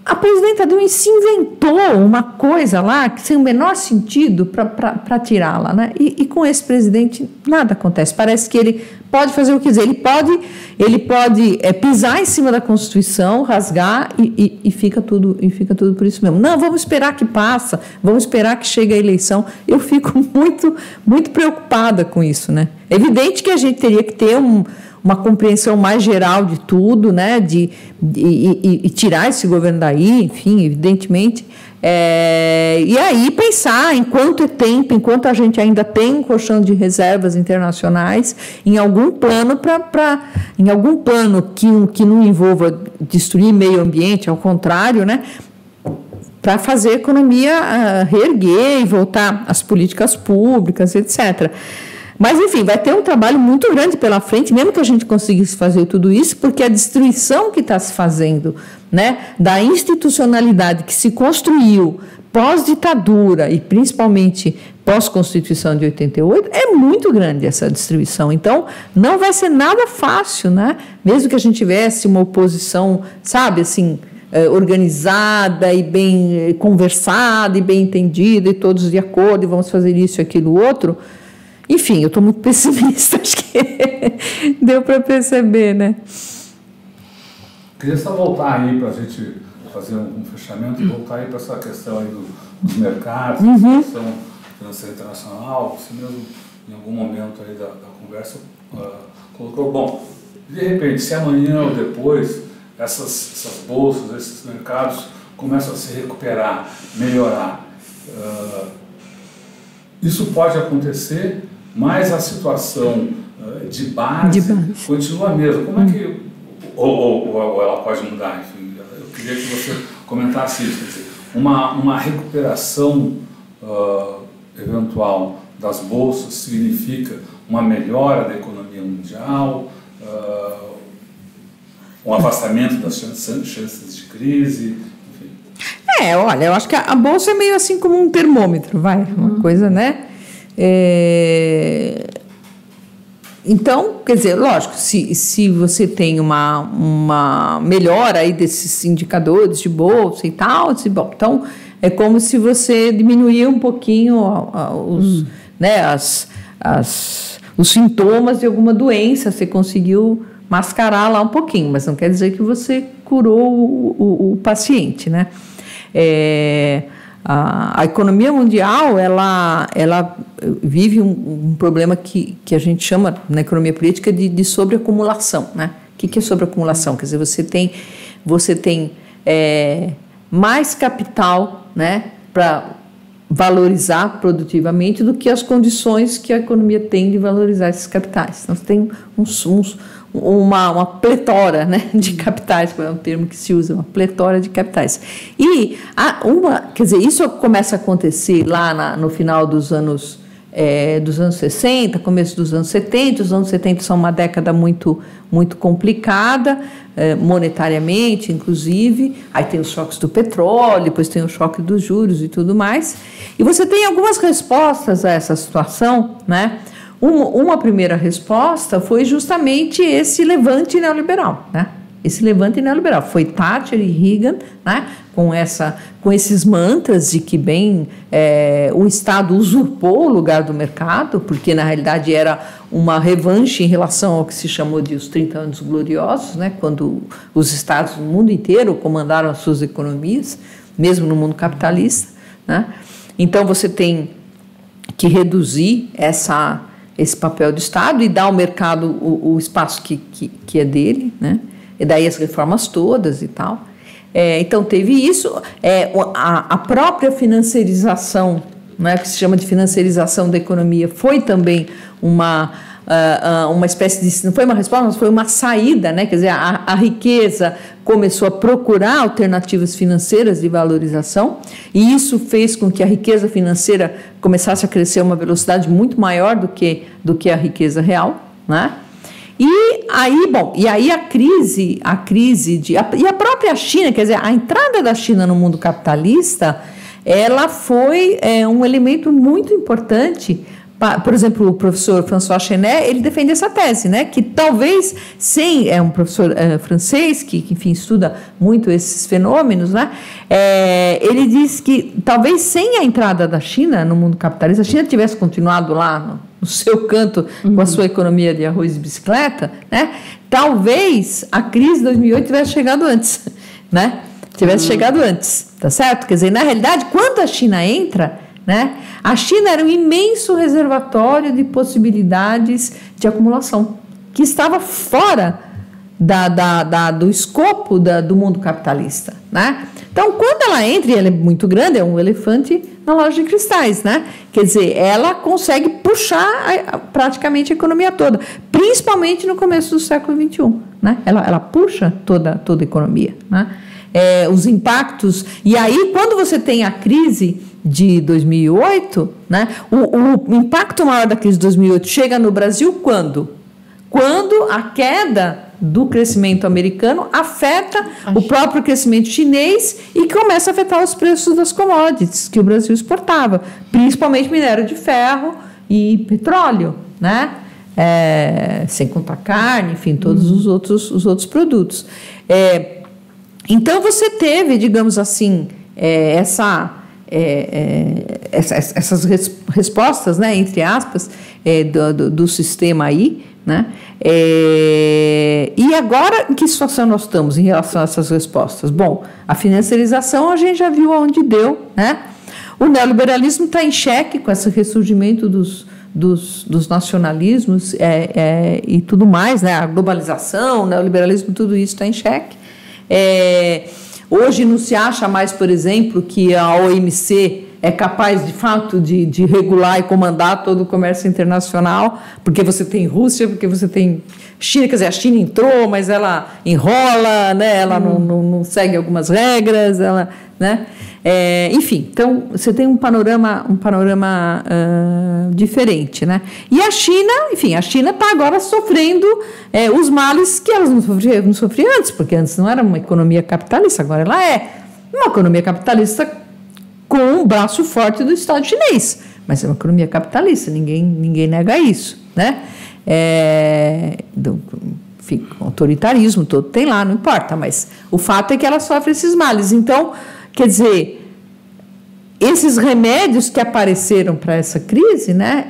a presidenta Dilma se inventou uma coisa lá que tem o menor sentido para tirá-la, né? E com esse presidente nada acontece. Parece que ele pode fazer o que quiser. Ele pode pisar em cima da Constituição, rasgar e fica tudo por isso mesmo. Não, vamos esperar que passa, vamos esperar que chegue a eleição. Eu fico muito, muito preocupada com isso, né? É evidente que a gente teria que ter uma compreensão mais geral de tudo, né, e tirar esse governo daí, enfim, evidentemente, e aí pensar em quanto é tempo, enquanto a gente ainda tem um colchão de reservas internacionais, em algum plano que não envolva destruir meio ambiente, ao contrário, né, para fazer a economia reerguer e voltar às políticas públicas, etc. Mas, enfim, vai ter um trabalho muito grande pela frente, mesmo que a gente conseguisse fazer tudo isso, porque a destruição que está se fazendo, né, da institucionalidade que se construiu pós-ditadura e principalmente pós-Constituição de 88, é muito grande essa destruição. Então, não vai ser nada fácil, né? Mesmo que a gente tivesse uma oposição, sabe, assim, organizada e bem conversada e bem entendida e todos de acordo e vamos fazer isso e aquilo outro. Enfim, eu estou muito pessimista, acho que deu para perceber, né? Queria só voltar aí para a gente fazer um fechamento, voltar aí para essa questão aí dos mercados, da questão financeira internacional. Você mesmo, em algum momento aí da conversa, colocou, bom, de repente, se amanhã ou depois essas bolsas, esses mercados começam a se recuperar, melhorar. Isso pode acontecer, mas a situação de base continua a mesma. Como é que... Ou ela pode mudar? Enfim, eu queria que você comentasse isso. Quer dizer, uma recuperação eventual das bolsas significa uma melhora da economia mundial, um afastamento das chances de crise, enfim. Olha, eu acho que a bolsa é meio assim como um termômetro, uma coisa, né? Então, quer dizer, lógico, se você tem uma melhora aí desses indicadores de bolsa e tal, bom, então é como se você diminuir um pouquinho os sintomas de alguma doença, você conseguiu mascarar lá um pouquinho, mas não quer dizer que você curou o paciente, né? A economia mundial, ela vive um problema que a gente chama, na economia política, de sobreacumulação, né? O que é sobreacumulação? Quer dizer, você tem mais capital, né, para valorizar produtivamente do que as condições que a economia tem de valorizar esses capitais. Então, você tem uma pletora, né, de capitais, é um termo que se usa, uma pletora de capitais. E quer dizer, isso começa a acontecer lá no final dos anos 60, começo dos anos 70. Os anos 70 são uma década muito, muito complicada, monetariamente, inclusive. Aí tem os choques do petróleo, depois tem o choque dos juros e tudo mais. E você tem algumas respostas a essa situação, né? Uma primeira resposta foi justamente esse levante neoliberal, né? Esse levante neoliberal foi Thatcher e Reagan, né? Com esses mantras de que o Estado usurpou o lugar do mercado, porque na realidade era uma revanche em relação ao que se chamou de os 30 anos gloriosos, né? Quando os Estados no mundo inteiro comandaram as suas economias, mesmo no mundo capitalista, né? Então você tem que reduzir esse papel do Estado e dar ao mercado o espaço que é dele, né? E daí as reformas todas e tal. Então teve isso, a própria financiarização, né, que se chama de financiarização da economia, foi também uma espécie de, não foi uma resposta, mas foi uma saída, né? Quer dizer, a riqueza começou a procurar alternativas financeiras de valorização, e isso fez com que a riqueza financeira começasse a crescer a uma velocidade muito maior do que a riqueza real, né? E aí a crise e a própria China, quer dizer, a entrada da China no mundo capitalista, ela foi um elemento muito importante. Por exemplo, o professor François Chenet, ele defende essa tese, né, que talvez é um professor francês que, enfim, estuda muito esses fenômenos, né, ele diz que talvez sem a entrada da China no mundo capitalista, a China tivesse continuado lá no seu canto com a sua economia de arroz e bicicleta, né, talvez a crise de 2008 tivesse chegado antes, né, tá certo? Quer dizer, na realidade, quando a China entra, né, a China era um imenso reservatório de possibilidades de acumulação, que estava fora do escopo do mundo capitalista, né? Então, quando ela entra, e ela é muito grande, é um elefante na loja de cristais, né? Quer dizer, ela consegue puxar praticamente a economia toda, principalmente no começo do século XXI, né? Ela puxa toda a economia, né? Os impactos, e aí quando você tem a crise de 2008, né, o impacto maior da crise de 2008 chega no Brasil quando a queda do crescimento americano afeta o próprio crescimento chinês e começa a afetar os preços das commodities que o Brasil exportava, principalmente minério de ferro e petróleo, né? Sem contar carne, enfim, todos os outros produtos. Então você teve, digamos assim, essas respostas, né, entre aspas, do sistema aí, né? E agora, em que situação nós estamos em relação a essas respostas? Bom, a financiarização a gente já viu aonde deu, né? O neoliberalismo está em xeque com esse ressurgimento dos nacionalismos e tudo mais, né? A globalização, o neoliberalismo, tudo isso está em xeque. Hoje não se acha mais, por exemplo, que a OMC é capaz, de fato, de regular e comandar todo o comércio internacional, porque você tem Rússia, porque você tem China, quer dizer, a China entrou, mas ela enrola, né? Ela não segue algumas regras, ela, né? Enfim, então você tem um panorama diferente, né? E a China, enfim, a China está agora sofrendo os males que ela não sofria antes, porque antes não era uma economia capitalista, agora ela é uma economia capitalista com um braço forte do Estado chinês, mas é uma economia capitalista, ninguém nega isso, né? Enfim, o autoritarismo todo tem lá, não importa, mas o fato é que ela sofre esses males. Então, quer dizer, esses remédios que apareceram para essa crise, né,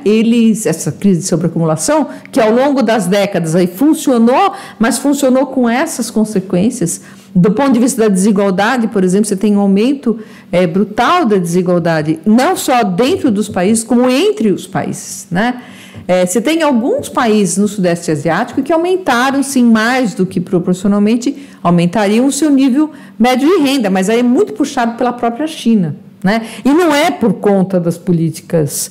essa crise de sobreacumulação, que ao longo das décadas aí funcionou, mas funcionou com essas consequências. Do ponto de vista da desigualdade, por exemplo, você tem um aumento brutal da desigualdade, não só dentro dos países, como entre os países, né? Você tem alguns países no Sudeste Asiático que aumentaram, sim, mais do que proporcionalmente aumentariam o seu nível médio de renda, mas aí é muito puxado pela própria China, né? E não é por conta das políticas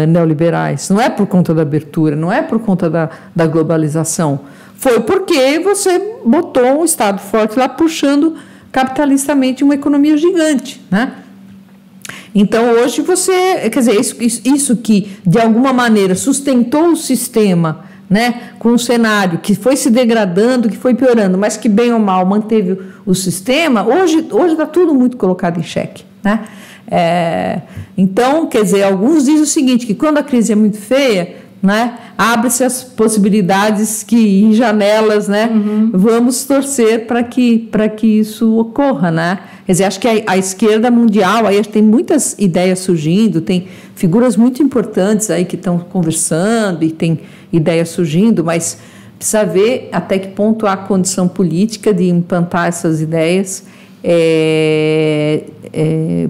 neoliberais, não é por conta da abertura, não é por conta da globalização. Foi porque você botou um Estado forte lá puxando capitalistamente uma economia gigante, né? Então, hoje você, quer dizer, isso que de alguma maneira sustentou o sistema, né, com um cenário que foi se degradando, que foi piorando, mas que bem ou mal manteve o sistema, hoje está tudo muito colocado em xeque, né? Então, quer dizer, alguns dizem o seguinte, que quando a crise é muito feia, né, abre-se as possibilidades e janelas, né? Vamos torcer para que isso ocorra, né? Quer dizer, acho que a esquerda mundial aí tem muitas ideias surgindo, tem figuras muito importantes aí que estão conversando e tem ideias surgindo, mas precisa ver até que ponto há condição política de implantar essas ideias,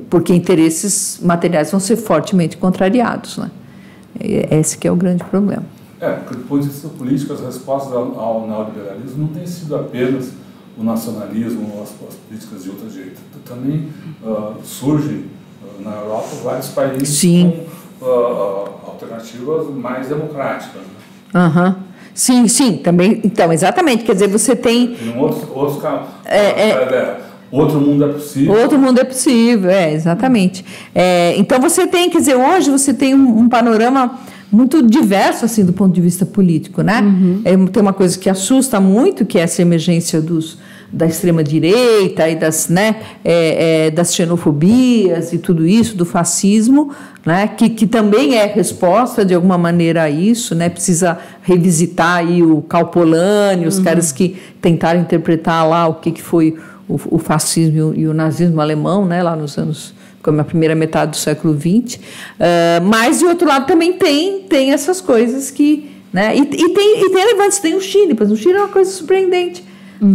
porque interesses materiais vão ser fortemente contrariados, né? Esse que é o grande problema. Porque do ponto de vista político, as respostas ao neoliberalismo não têm sido apenas o nacionalismo ou as políticas de outro jeito. Também surgem na Europa vários países Sim. com alternativas mais democráticas. Né? Uhum. Sim, também. Então, exatamente. Quer dizer, você tem outro mundo é possível. Outro mundo é possível, exatamente. Então, você tem, quer dizer, hoje você tem um panorama muito diverso, assim, do ponto de vista político, né? Tem uma coisa que assusta muito, que é essa emergência da extrema-direita e das xenofobias e tudo isso, do fascismo, né? Que também é resposta, de alguma maneira, a isso, né? Precisa revisitar aí o Calpolani, os caras que tentaram interpretar lá o que foi o fascismo e o nazismo alemão, né, lá nos anos, como a primeira metade do século XX, mas, de outro lado, também tem essas coisas que... Né, e tem relevantes, tem o Chile, mas o Chile é uma coisa surpreendente.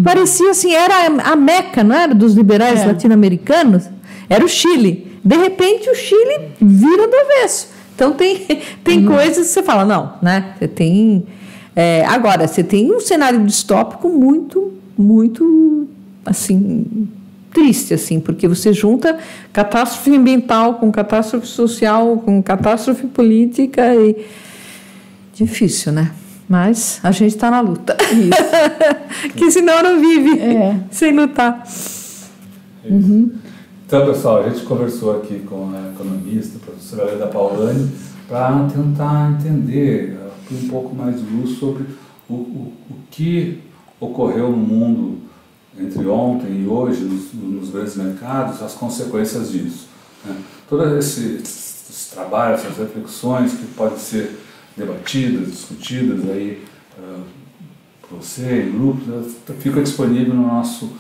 Parecia assim, era a Meca, não era, dos liberais latino-americanos? Era o Chile. De repente, o Chile vira do avesso. Então, tem coisas que você fala, não, né, você tem... agora, você tem um cenário distópico muito, muito... assim, triste, assim, porque você junta catástrofe ambiental com catástrofe social, com catástrofe política e difícil, né? Mas a gente está na luta. Isso. Que senão não vive sem lutar. Então, pessoal, a gente conversou aqui com a economista, a professora Leda Paulani, para tentar entender um pouco mais de luz sobre o que ocorreu no mundo entre ontem e hoje, nos grandes mercados, as consequências disso. Né? Todos esses trabalhos, essas reflexões que podem ser debatidas, discutidas aí por você, em grupos, fica disponível no nosso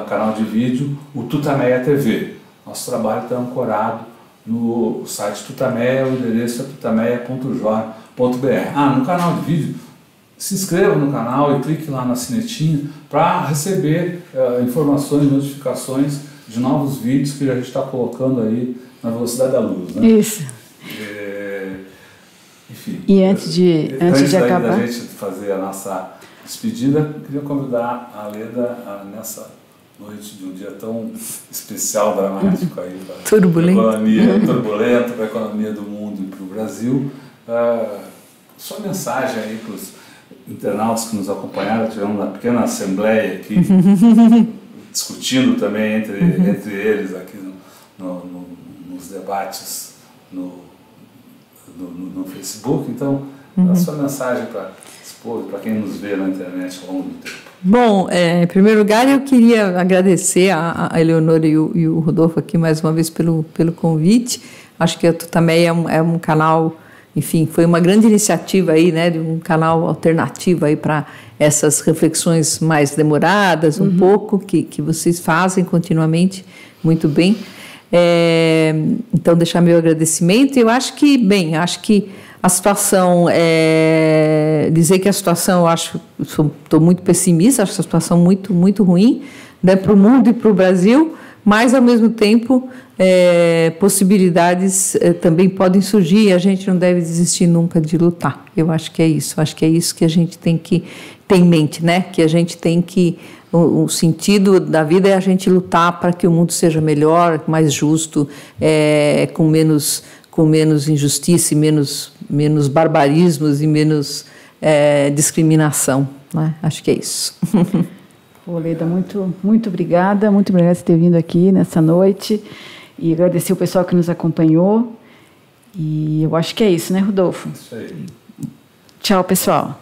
canal de vídeo, o Tutameia TV. Nosso trabalho está ancorado no site Tutameia, o endereço é tutameia.jor.br. No canal de vídeo, se inscreva no canal e clique lá na sinetinha para receber informações, notificações de novos vídeos que a gente está colocando aí na velocidade da luz. Né? Isso. Enfim. E antes de acabar... da gente fazer a nossa despedida, queria convidar a Leda nessa noite de um dia tão especial, dramático aí para turbulento, turbulento para a economia do mundo e para o Brasil. Sua mensagem aí para os internautas que nos acompanharam, tivemos uma pequena assembleia aqui, discutindo também entre eles aqui nos debates no Facebook. Então, a sua mensagem para quem nos vê na internet ao longo do tempo. Bom, em primeiro lugar, eu queria agradecer a Eleonora e o Rodolfo aqui mais uma vez pelo convite. Acho que a Tutameia é um canal, enfim, foi uma grande iniciativa aí, né, de um canal alternativo aí para essas reflexões mais demoradas, um pouco, que vocês fazem continuamente muito bem. Então, deixar meu agradecimento. Eu acho que a situação, dizer que a situação, estou muito pessimista, acho a situação muito, muito ruim, né, para o mundo e para o Brasil, mas, ao mesmo tempo, possibilidades também podem surgir e a gente não deve desistir nunca de lutar. Eu acho que é isso que a gente tem que ter em mente, né? Que a gente tem que... O sentido da vida é a gente lutar para que o mundo seja melhor, mais justo, com menos injustiça e menos barbarismos e menos discriminação, né? Acho que é isso. Leda, muito obrigada por ter vindo aqui nessa noite e agradecer o pessoal que nos acompanhou. E eu acho que é isso, né, Rodolfo? Isso aí. Tchau, pessoal.